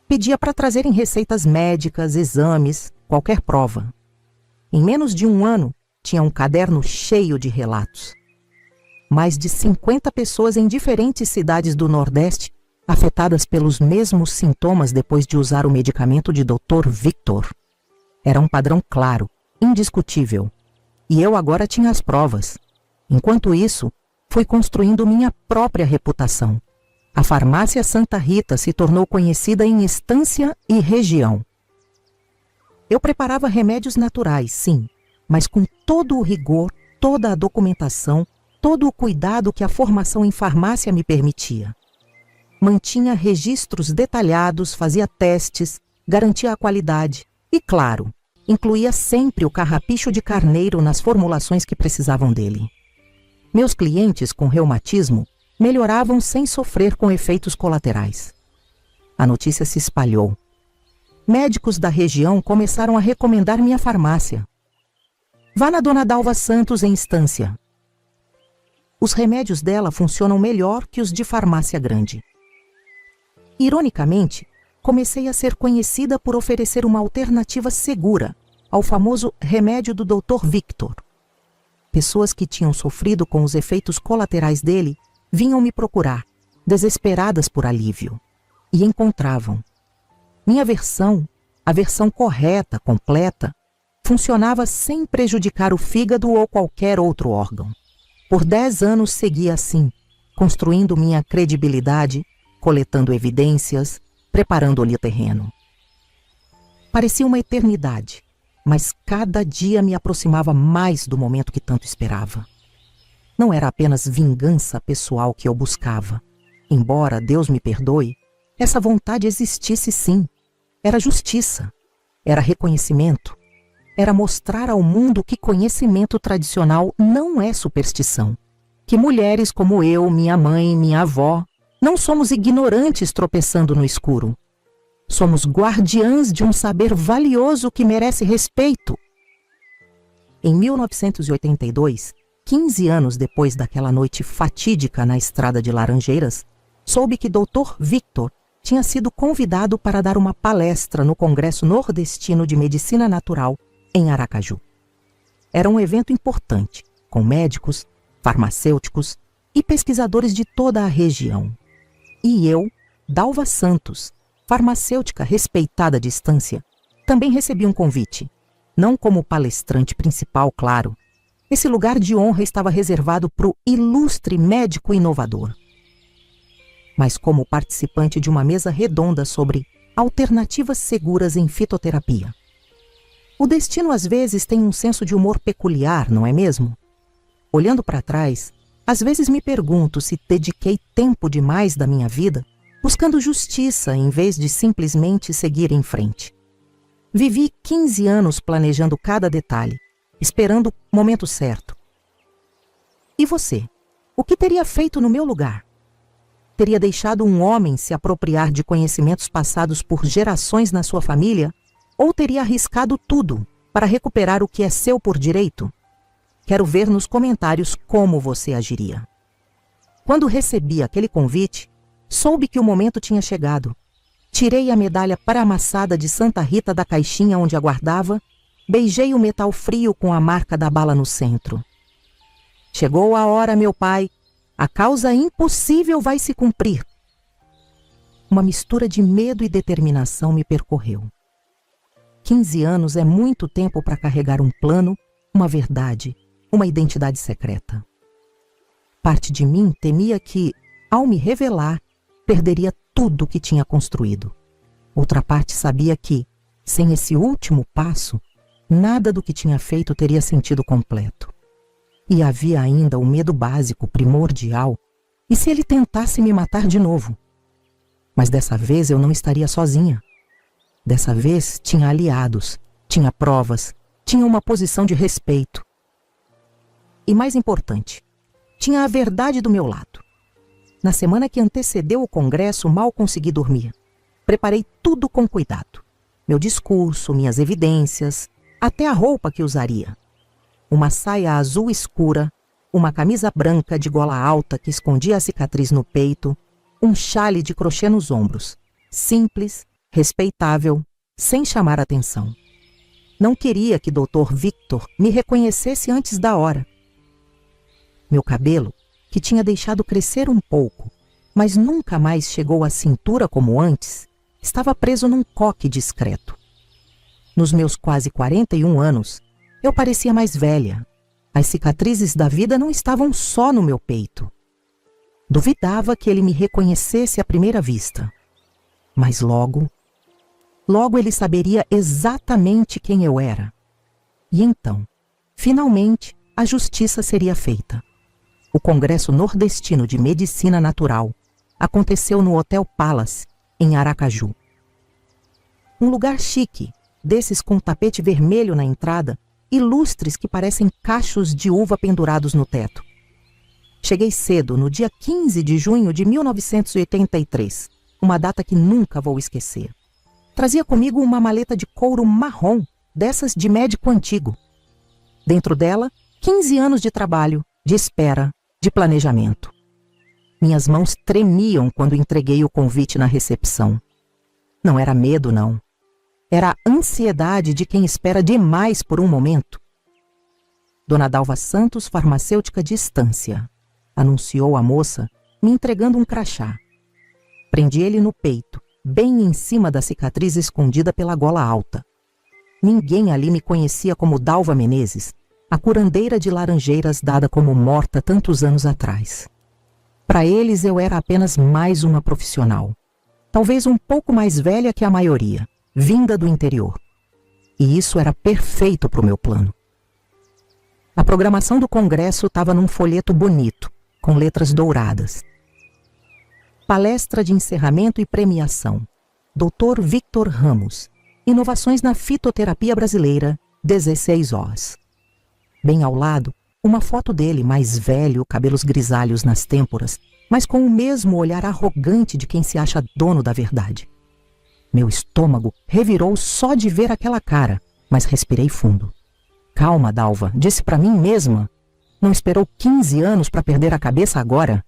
S1: Pedia para trazerem receitas médicas, exames, qualquer prova. Em menos de 1 ano, tinha um caderno cheio de relatos. Mais de 50 pessoas em diferentes cidades do Nordeste afetadas pelos mesmos sintomas depois de usar o medicamento de Dr. Victor. Era um padrão claro, indiscutível. E eu agora tinha as provas. Enquanto isso, fui construindo minha própria reputação. A farmácia Santa Rita se tornou conhecida em Estância e região. Eu preparava remédios naturais, sim, mas com todo o rigor, toda a documentação, todo o cuidado que a formação em farmácia me permitia. Mantinha registros detalhados, fazia testes, garantia a qualidade e, claro, incluía sempre o carrapicho de carneiro nas formulações que precisavam dele. Meus clientes com reumatismo melhoravam sem sofrer com efeitos colaterais. A notícia se espalhou. Médicos da região começaram a recomendar minha farmácia. Vá na Dona Dalva Santos em Estância. Os remédios dela funcionam melhor que os de farmácia grande. Ironicamente, comecei a ser conhecida por oferecer uma alternativa segura ao famoso remédio do Dr. Victor. Pessoas que tinham sofrido com os efeitos colaterais dele vinham me procurar, desesperadas por alívio, e encontravam. Minha versão, a versão correta, completa, funcionava sem prejudicar o fígado ou qualquer outro órgão. Por 10 anos segui assim, construindo minha credibilidade, coletando evidências, preparando-lhe terreno. Parecia uma eternidade, mas cada dia me aproximava mais do momento que tanto esperava. Não era apenas vingança pessoal que eu buscava. Embora, Deus me perdoe, essa vontade existisse sim. Era justiça, era reconhecimento, era mostrar ao mundo que conhecimento tradicional não é superstição, que mulheres como eu, minha mãe, minha avó, não somos ignorantes tropeçando no escuro. Somos guardiãs de um saber valioso que merece respeito. Em 1982, 15 anos depois daquela noite fatídica na estrada de Laranjeiras, soube que Dr. Victor tinha sido convidado para dar uma palestra no Congresso Nordestino de Medicina Natural, em Aracaju. Era um evento importante, com médicos, farmacêuticos e pesquisadores de toda a região. E eu, Dalva Santos, farmacêutica respeitada à distância, também recebi um convite. Não como palestrante principal, claro. Esse lugar de honra estava reservado para o ilustre médico inovador. Mas como participante de uma mesa redonda sobre alternativas seguras em fitoterapia. O destino às vezes tem um senso de humor peculiar, não é mesmo? Olhando para trás, às vezes me pergunto se dediquei tempo demais da minha vida buscando justiça em vez de simplesmente seguir em frente. Vivi 15 anos planejando cada detalhe, esperando o momento certo. E você? O que teria feito no meu lugar? Teria deixado um homem se apropriar de conhecimentos passados por gerações na sua família? Ou teria arriscado tudo, para recuperar o que é seu por direito? Quero ver nos comentários como você agiria. Quando recebi aquele convite, soube que o momento tinha chegado. Tirei a medalha para-amassada de Santa Rita da caixinha onde a guardava, beijei o metal frio com a marca da bala no centro. Chegou a hora, meu pai. A causa impossível vai se cumprir. Uma mistura de medo e determinação me percorreu. 15 anos é muito tempo para carregar um plano, uma verdade, uma identidade secreta. Parte de mim temia que, ao me revelar, perderia tudo o que tinha construído. Outra parte sabia que, sem esse último passo, nada do que tinha feito teria sentido completo. E havia ainda o medo básico, primordial, e se ele tentasse me matar de novo? Mas dessa vez eu não estaria sozinha. Dessa vez tinha aliados, tinha provas, tinha uma posição de respeito. E mais importante, tinha a verdade do meu lado. Na semana que antecedeu o congresso, mal consegui dormir. Preparei tudo com cuidado. Meu discurso, minhas evidências, até a roupa que usaria. Uma saia azul escura, uma camisa branca de gola alta que escondia a cicatriz no peito, um chale de crochê nos ombros. Simples, respeitável, sem chamar atenção. Não queria que Dr. Victor me reconhecesse antes da hora. Meu cabelo, que tinha deixado crescer um pouco, mas nunca mais chegou à cintura como antes, estava preso num coque discreto. Nos meus quase 41 anos, eu parecia mais velha. As cicatrizes da vida não estavam só no meu peito. Duvidava que ele me reconhecesse à primeira vista. Mas logo ele saberia exatamente quem eu era. E então, finalmente, a justiça seria feita. O Congresso Nordestino de Medicina Natural aconteceu no Hotel Palace, em Aracaju. Um lugar chique, desses com tapete vermelho na entrada e lustres que parecem cachos de uva pendurados no teto. Cheguei cedo, no dia 15 de junho de 1983, uma data que nunca vou esquecer. Trazia comigo uma maleta de couro marrom, dessas de médico antigo. Dentro dela, 15 anos de trabalho, de espera, de planejamento. Minhas mãos tremiam quando entreguei o convite na recepção. Não era medo, não. Era a ansiedade de quem espera demais por um momento. Dona Dalva Santos, farmacêutica de Estância, anunciou a moça, me entregando um crachá. Prendi ele no peito, bem em cima da cicatriz escondida pela gola alta. Ninguém ali me conhecia como Dalva Menezes, a curandeira de Laranjeiras dada como morta tantos anos atrás. Para eles eu era apenas mais uma profissional, talvez um pouco mais velha que a maioria, vinda do interior. E isso era perfeito para o meu plano. A programação do congresso estava num folheto bonito, com letras douradas. Palestra de encerramento e premiação. Dr. Victor Ramos. Inovações na fitoterapia brasileira, 16 horas. Bem ao lado, uma foto dele, mais velho, cabelos grisalhos nas têmporas, mas com o mesmo olhar arrogante de quem se acha dono da verdade. Meu estômago revirou só de ver aquela cara, mas respirei fundo. Calma, Dalva, disse para mim mesma. Não esperou 15 anos para perder a cabeça agora?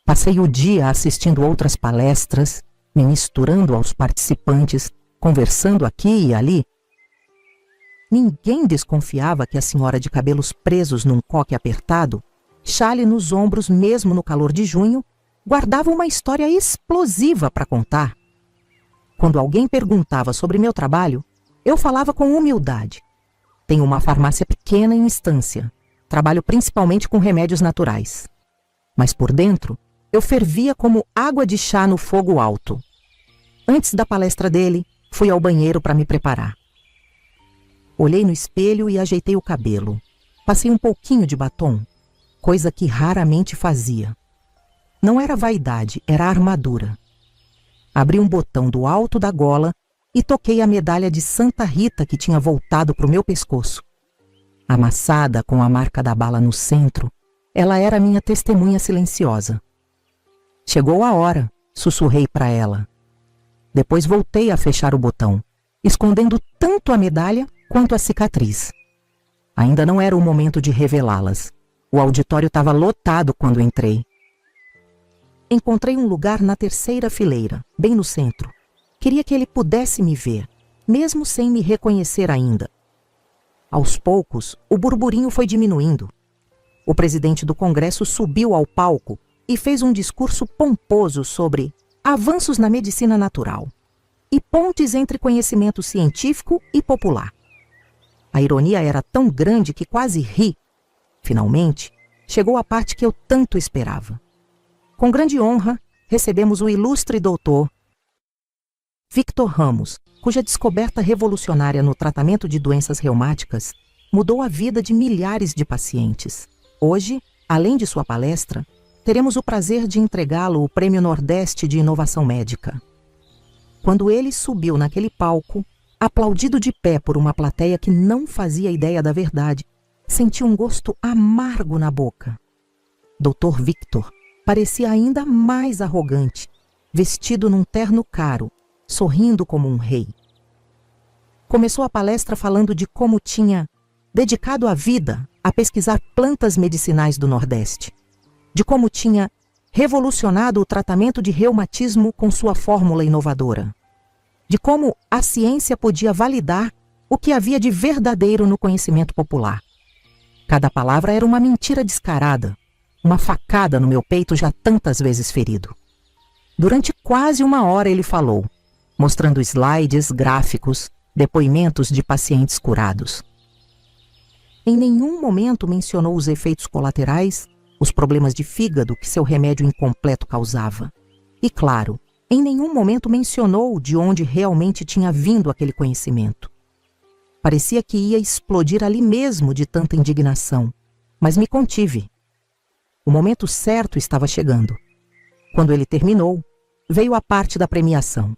S1: Passei o dia assistindo outras palestras, me misturando aos participantes, conversando aqui e ali. Ninguém desconfiava que a senhora de cabelos presos num coque apertado, chale nos ombros mesmo no calor de junho, guardava uma história explosiva para contar. Quando alguém perguntava sobre meu trabalho, eu falava com humildade. Tenho uma farmácia pequena em Estância. Trabalho principalmente com remédios naturais. Mas por dentro, eu fervia como água de chá no fogo alto. Antes da palestra dele, fui ao banheiro para me preparar. Olhei no espelho e ajeitei o cabelo. Passei um pouquinho de batom, coisa que raramente fazia. Não era vaidade, era armadura. Abri um botão do alto da gola e toquei a medalha de Santa Rita que tinha voltado para o meu pescoço. Amassada com a marca da bala no centro, ela era minha testemunha silenciosa. Chegou a hora, sussurrei para ela. Depois voltei a fechar o botão, escondendo tanto a medalha quanto à cicatriz. Ainda não era o momento de revelá-las. O auditório estava lotado quando entrei. Encontrei um lugar na terceira fileira, bem no centro. Queria que ele pudesse me ver, mesmo sem me reconhecer ainda. Aos poucos, o burburinho foi diminuindo. O presidente do Congresso subiu ao palco e fez um discurso pomposo sobre avanços na medicina natural e pontes entre conhecimento científico e popular. A ironia era tão grande que quase ri. Finalmente, chegou a parte que eu tanto esperava. Com grande honra, recebemos o ilustre doutor Victor Ramos, cuja descoberta revolucionária no tratamento de doenças reumáticas mudou a vida de milhares de pacientes. Hoje, além de sua palestra, teremos o prazer de entregá-lo o Prêmio Nordeste de Inovação Médica. Quando ele subiu naquele palco, aplaudido de pé por uma plateia que não fazia ideia da verdade, senti um gosto amargo na boca. Dr. Victor parecia ainda mais arrogante, vestido num terno caro, sorrindo como um rei. Começou a palestra falando de como tinha dedicado a vida a pesquisar plantas medicinais do Nordeste, de como tinha revolucionado o tratamento de reumatismo com sua fórmula inovadora, de como a ciência podia validar o que havia de verdadeiro no conhecimento popular. Cada palavra era uma mentira descarada, uma facada no meu peito já tantas vezes ferido. Durante quase 1 hora ele falou, mostrando slides, gráficos, depoimentos de pacientes curados. Em nenhum momento mencionou os efeitos colaterais, os problemas de fígado que seu remédio incompleto causava. E, claro, em nenhum momento mencionou de onde realmente tinha vindo aquele conhecimento. Parecia que ia explodir ali mesmo de tanta indignação, mas me contive. O momento certo estava chegando. Quando ele terminou, veio a parte da premiação.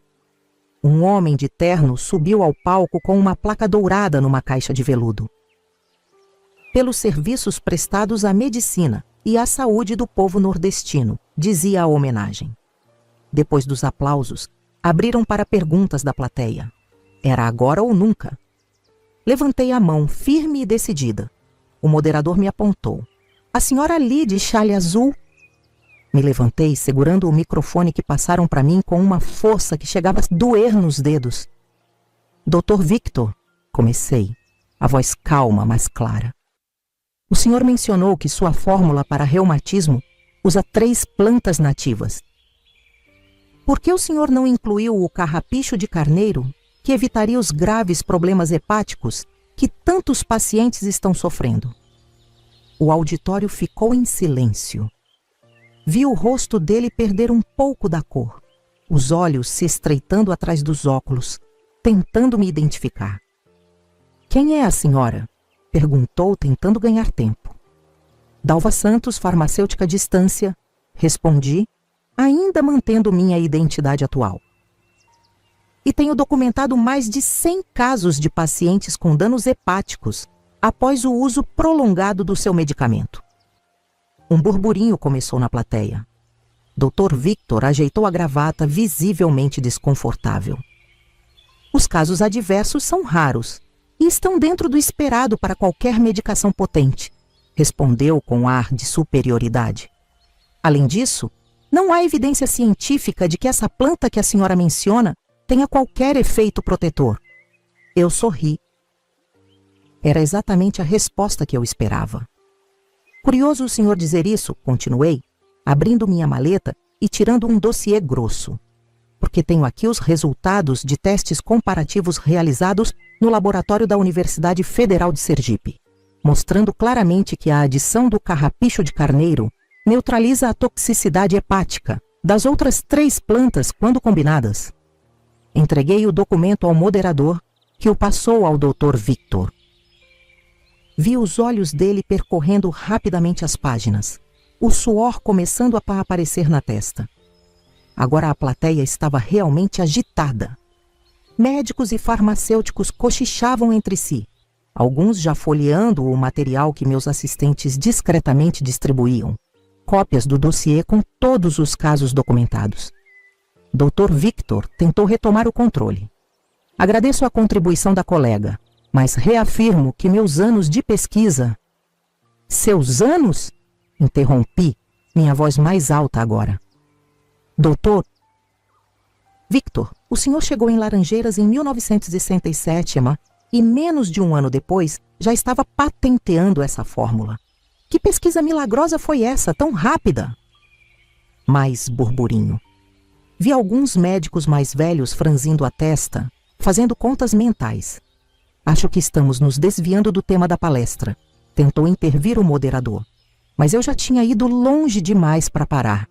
S1: Um homem de terno subiu ao palco com uma placa dourada numa caixa de veludo. Pelos serviços prestados à medicina e à saúde do povo nordestino, dizia a homenagem. Depois dos aplausos, abriram para perguntas da plateia. Era agora ou nunca. Levantei a mão, firme e decidida. O moderador me apontou. A senhora ali de chale azul. Me levantei, segurando o microfone que passaram para mim com uma força que chegava a doer nos dedos. Dr. Victor, comecei, a voz calma, mas clara. O senhor mencionou que sua fórmula para reumatismo usa 3 plantas nativas. Por que o senhor não incluiu o carrapicho de carneiro, que evitaria os graves problemas hepáticos que tantos pacientes estão sofrendo? O auditório ficou em silêncio. Vi o rosto dele perder um pouco da cor, os olhos se estreitando atrás dos óculos, tentando me identificar. Quem é a senhora? Perguntou, tentando ganhar tempo. Dalva Santos, farmacêutica à distância, respondi, ainda mantendo minha identidade atual. E tenho documentado mais de 100 casos de pacientes com danos hepáticos após o uso prolongado do seu medicamento. Um burburinho começou na plateia. Dr. Victor ajeitou a gravata, visivelmente desconfortável. Os casos adversos são raros e estão dentro do esperado para qualquer medicação potente, respondeu com ar de superioridade. Além disso, não há evidência científica de que essa planta que a senhora menciona tenha qualquer efeito protetor. Eu sorri. Era exatamente a resposta que eu esperava. Curioso o senhor dizer isso, continuei, abrindo minha maleta e tirando um dossiê grosso, porque tenho aqui os resultados de testes comparativos realizados no laboratório da Universidade Federal de Sergipe, mostrando claramente que a adição do carrapicho de carneiro neutraliza a toxicidade hepática das outras 3 plantas quando combinadas. Entreguei o documento ao moderador, que o passou ao Dr. Victor. Vi os olhos dele percorrendo rapidamente as páginas, o suor começando a aparecer na testa. Agora a plateia estava realmente agitada. Médicos e farmacêuticos cochichavam entre si, alguns já folheando o material que meus assistentes discretamente distribuíam, cópias do dossiê com todos os casos documentados. Dr. Victor tentou retomar o controle. Agradeço a contribuição da colega. mas reafirmo que meus anos de pesquisa... Seus anos? Interrompi, minha voz mais alta agora. Doutor... Victor, o senhor chegou em Laranjeiras em 1967, Emma, e menos de um ano depois já estava patenteando essa fórmula. Que pesquisa milagrosa foi essa, tão rápida? Mais burburinho. Vi alguns médicos mais velhos franzindo a testa, fazendo contas mentais. Acho que estamos nos desviando do tema da palestra. Tentou intervir o moderador. Mas eu já tinha ido longe demais para parar.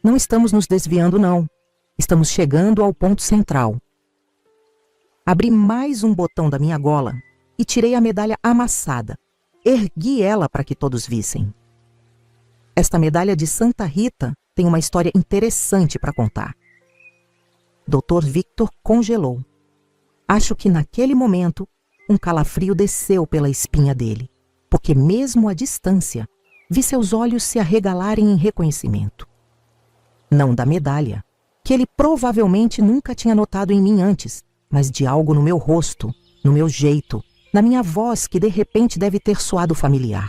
S1: Não estamos nos desviando, não. Estamos chegando ao ponto central. Abri mais um botão da minha gola e tirei a medalha amassada. Ergui ela para que todos vissem. Esta medalha de Santa Rita tem uma história interessante para contar. Dr. Victor congelou. Acho que naquele momento um calafrio desceu pela espinha dele, porque mesmo à distância vi seus olhos se arregalarem em reconhecimento. Não da medalha, que ele provavelmente nunca tinha notado em mim antes, mas de algo no meu rosto, no meu jeito, na minha voz que de repente deve ter soado familiar.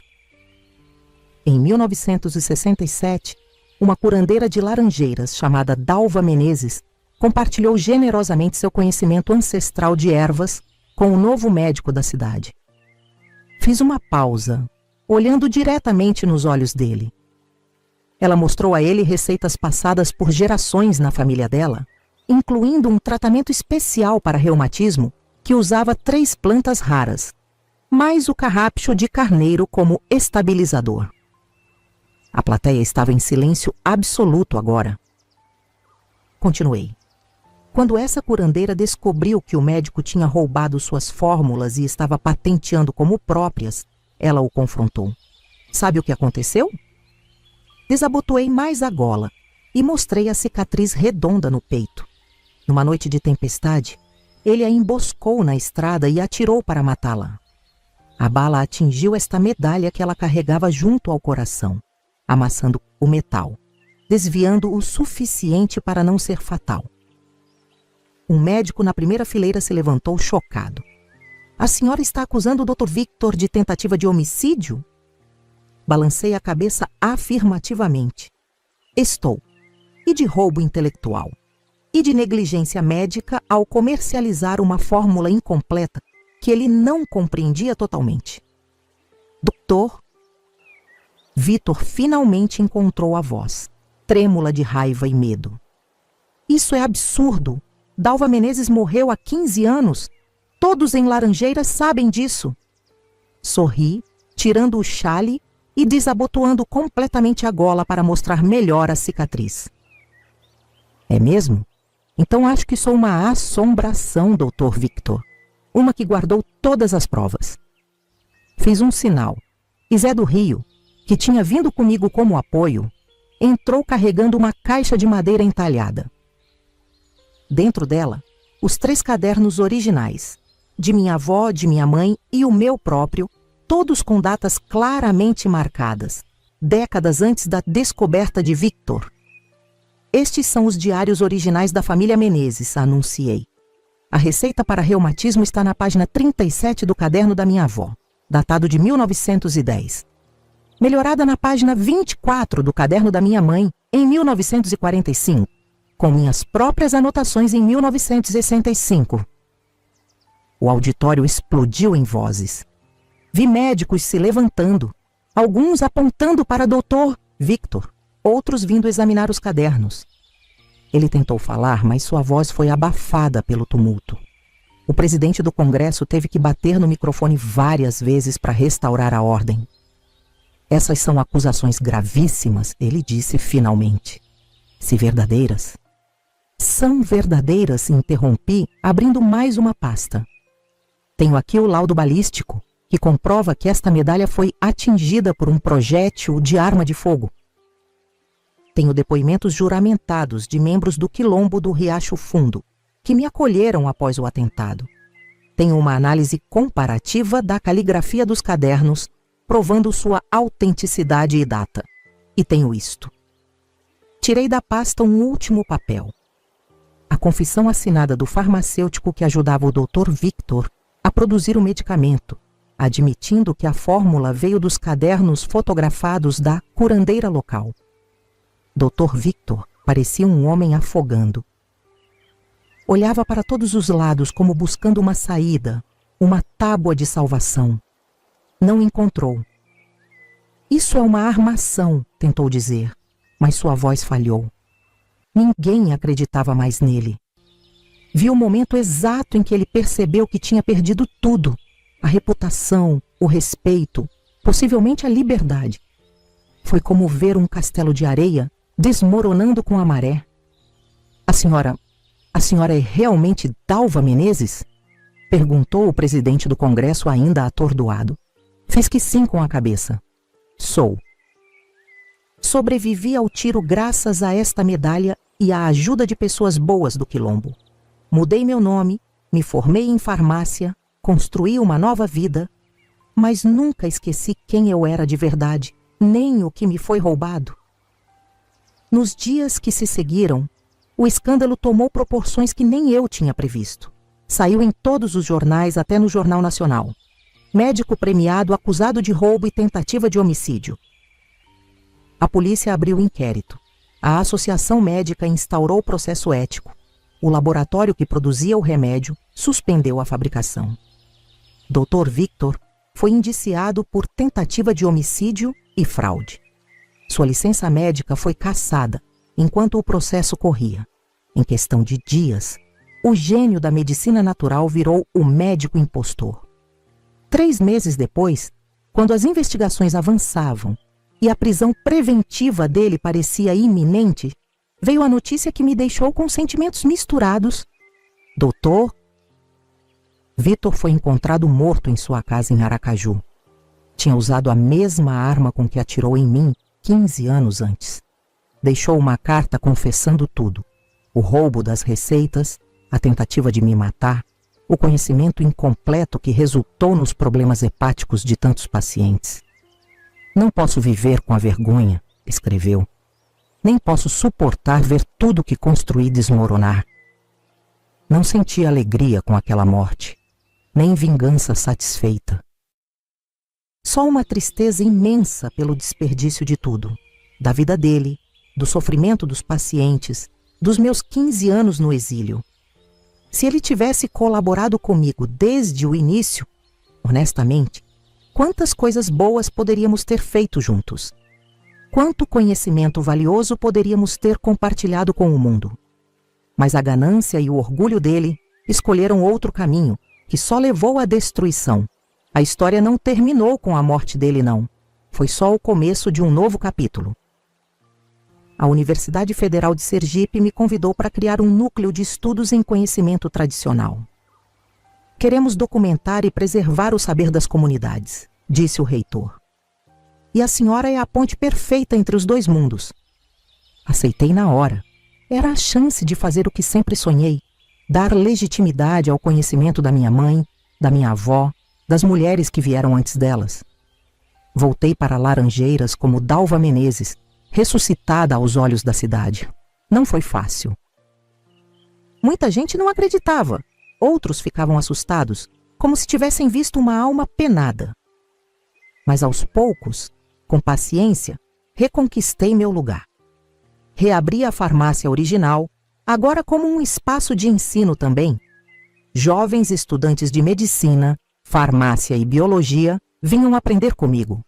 S1: Em 1967, uma curandeira de Laranjeiras chamada Dalva Menezes compartilhou generosamente seu conhecimento ancestral de ervas com o novo médico da cidade. Fiz uma pausa, olhando diretamente nos olhos dele. Ela mostrou a ele receitas passadas por gerações na família dela, incluindo um tratamento especial para reumatismo que usava 3 plantas raras, mais o carrápio de carneiro como estabilizador. A plateia estava em silêncio absoluto agora. Continuei. Quando essa curandeira descobriu que o médico tinha roubado suas fórmulas e estava patenteando como próprias, ela o confrontou. Sabe o que aconteceu? Desabotoei mais a gola e mostrei a cicatriz redonda no peito. Numa noite de tempestade, ele a emboscou na estrada e atirou para matá-la. A bala atingiu esta medalha que ela carregava junto ao coração, amassando o metal, desviando o suficiente para não ser fatal. Um médico na primeira fileira se levantou chocado. A senhora está acusando o Dr. Victor de tentativa de homicídio? Balancei a cabeça afirmativamente. Estou. E de roubo intelectual. E de negligência médica ao comercializar uma fórmula incompleta que ele não compreendia totalmente. Doutor, Vitor finalmente encontrou a voz, trêmula de raiva e medo. Isso é absurdo. Dalva Menezes morreu há 15 anos. Todos em Laranjeiras sabem disso. Sorri, tirando o chale e desabotoando completamente a gola para mostrar melhor a cicatriz. É mesmo? Então acho que sou uma assombração, Dr. Victor. Uma que guardou todas as provas. Fiz um sinal, e Zé do Rio, que tinha vindo comigo como apoio, entrou carregando uma caixa de madeira entalhada. Dentro dela, os 3 cadernos originais, de minha avó, de minha mãe e o meu próprio, todos com datas claramente marcadas, décadas antes da descoberta de Victor. Estes são os diários originais da família Menezes, anunciei. A receita para reumatismo está na página 37 do caderno da minha avó, datado de 1910. Melhorada na página 24 do caderno da minha mãe, em 1945, com minhas próprias anotações em 1965. O auditório explodiu em vozes. Vi médicos se levantando, alguns apontando para Dr. Victor, outros vindo examinar os cadernos. Ele tentou falar, mas sua voz foi abafada pelo tumulto. O presidente do Congresso teve que bater no microfone várias vezes para restaurar a ordem. Essas são acusações gravíssimas, ele disse finalmente. Se verdadeiras. São verdadeiras, interrompi, abrindo mais uma pasta. Tenho aqui o laudo balístico, que comprova que esta medalha foi atingida por um projétil de arma de fogo. Tenho depoimentos juramentados de membros do Quilombo do Riacho Fundo, que me acolheram após o atentado. Tenho uma análise comparativa da caligrafia dos cadernos, provando sua autenticidade e data. E tenho isto. Tirei da pasta um último papel. A confissão assinada do farmacêutico que ajudava o Dr. Victor a produzir o medicamento, admitindo que a fórmula veio dos cadernos fotografados da curandeira local. Dr. Victor parecia um homem afogando. Olhava para todos os lados como buscando uma saída, uma tábua de salvação. Não encontrou. Isso é uma armação, tentou dizer, mas sua voz falhou. Ninguém acreditava mais nele. Viu o momento exato em que ele percebeu que tinha perdido tudo: a reputação, o respeito, possivelmente a liberdade. Foi como ver um castelo de areia desmoronando com a maré. A senhora é realmente Dalva Menezes? Perguntou o presidente do Congresso, ainda atordoado. Fez que sim com a cabeça. Sou. Sobrevivi ao tiro graças a esta medalha e à ajuda de pessoas boas do Quilombo. Mudei meu nome, me formei em farmácia, construí uma nova vida, mas nunca esqueci quem eu era de verdade, nem o que me foi roubado. Nos dias que se seguiram, o escândalo tomou proporções que nem eu tinha previsto. Saiu em todos os jornais, até no Jornal Nacional. Médico premiado acusado de roubo e tentativa de homicídio. A polícia abriu inquérito. A associação médica instaurou processo ético. O laboratório que produzia o remédio suspendeu a fabricação. Dr. Victor foi indiciado por tentativa de homicídio e fraude. Sua licença médica foi cassada enquanto o processo corria. Em questão de dias, o gênio da medicina natural virou o médico impostor. 3 meses depois, quando as investigações avançavam e a prisão preventiva dele parecia iminente, veio a notícia que me deixou com sentimentos misturados. Doutor Vitor foi encontrado morto em sua casa em Aracaju. Tinha usado a mesma arma com que atirou em mim 15 anos antes. Deixou uma carta confessando tudo: o roubo das receitas, a tentativa de me matar, o conhecimento incompleto que resultou nos problemas hepáticos de tantos pacientes. Não posso viver com a vergonha, escreveu. Nem posso suportar ver tudo que construí desmoronar. Não senti alegria com aquela morte, nem vingança satisfeita. Só uma tristeza imensa pelo desperdício de tudo, da vida dele, do sofrimento dos pacientes, dos meus 15 anos no exílio. Se ele tivesse colaborado comigo desde o início, honestamente, quantas coisas boas poderíamos ter feito juntos? Quanto conhecimento valioso poderíamos ter compartilhado com o mundo? Mas a ganância e o orgulho dele escolheram outro caminho, que só levou à destruição. A história não terminou com a morte dele, não. Foi só o começo de um novo capítulo. A Universidade Federal de Sergipe me convidou para criar um núcleo de estudos em conhecimento tradicional. Queremos documentar e preservar o saber das comunidades, disse o reitor. E a senhora é a ponte perfeita entre os dois mundos. Aceitei na hora. Era a chance de fazer o que sempre sonhei, dar legitimidade ao conhecimento da minha mãe, da minha avó, das mulheres que vieram antes delas. Voltei para Laranjeiras como Dalva Menezes, ressuscitada aos olhos da cidade. Não foi fácil. Muita gente não acreditava. Outros ficavam assustados, como se tivessem visto uma alma penada. Mas aos poucos, com paciência, reconquistei meu lugar. Reabri a farmácia original, agora como um espaço de ensino também. Jovens estudantes de medicina, farmácia e biologia vinham aprender comigo.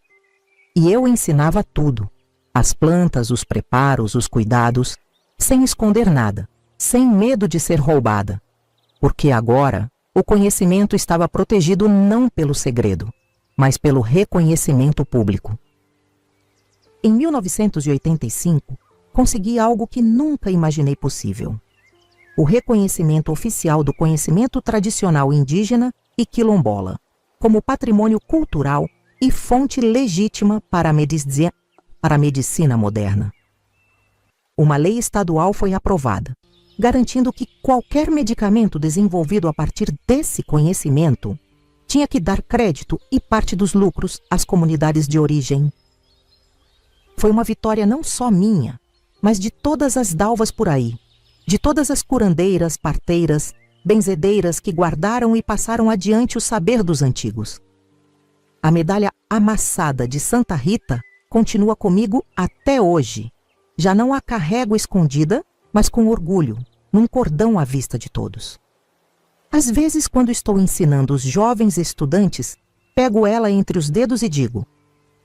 S1: E eu ensinava tudo: as plantas, os preparos, os cuidados, sem esconder nada, sem medo de ser roubada. Porque agora o conhecimento estava protegido não pelo segredo, mas pelo reconhecimento público. Em 1985, consegui algo que nunca imaginei possível: o reconhecimento oficial do conhecimento tradicional indígena e quilombola, como patrimônio cultural e fonte legítima para a medicina moderna. Uma lei estadual foi aprovada, garantindo que qualquer medicamento desenvolvido a partir desse conhecimento tinha que dar crédito e parte dos lucros às comunidades de origem. Foi uma vitória não só minha, mas de todas as dalvas por aí, de todas as curandeiras, parteiras, benzedeiras que guardaram e passaram adiante o saber dos antigos. A medalha amassada de Santa Rita continua comigo até hoje. Já não a carrego escondida, mas com orgulho, num cordão à vista de todos. Às vezes, quando estou ensinando os jovens estudantes, pego ela entre os dedos e digo: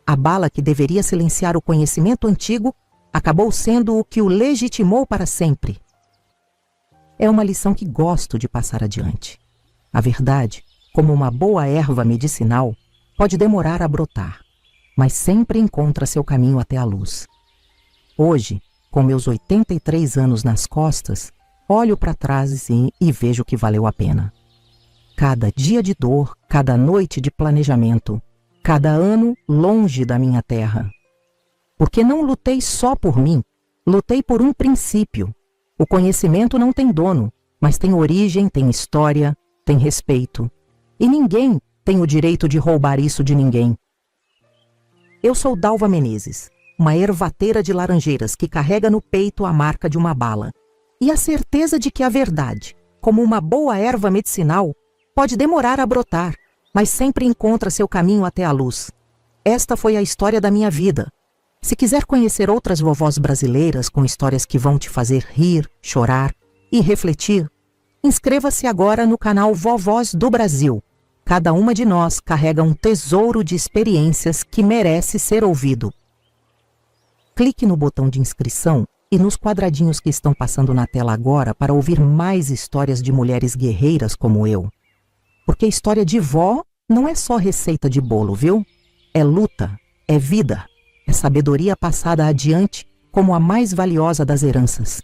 S1: a bala que deveria silenciar o conhecimento antigo acabou sendo o que o legitimou para sempre. É uma lição que gosto de passar adiante. A verdade, como uma boa erva medicinal, pode demorar a brotar, mas sempre encontra seu caminho até a luz. Hoje, com meus 83 anos nas costas, olho para trás e vejo que valeu a pena. Cada dia de dor, cada noite de planejamento, cada ano longe da minha terra. Porque não lutei só por mim, lutei por um princípio. O conhecimento não tem dono, mas tem origem, tem história, tem respeito. E ninguém tem o direito de roubar isso de ninguém. Eu sou Dalva Menezes, uma ervateira de laranjeiras que carrega no peito a marca de uma bala. E a certeza de que a verdade, como uma boa erva medicinal, pode demorar a brotar, mas sempre encontra seu caminho até a luz. Esta foi a história da minha vida. Se quiser conhecer outras vovós brasileiras com histórias que vão te fazer rir, chorar e refletir, inscreva-se agora no canal Vovós do Brasil. Cada uma de nós carrega um tesouro de experiências que merece ser ouvido. Clique no botão de inscrição e nos quadradinhos que estão passando na tela agora para ouvir mais histórias de mulheres guerreiras como eu. Porque história de vó não é só receita de bolo, viu? É luta, é vida. É sabedoria passada adiante como a mais valiosa das heranças.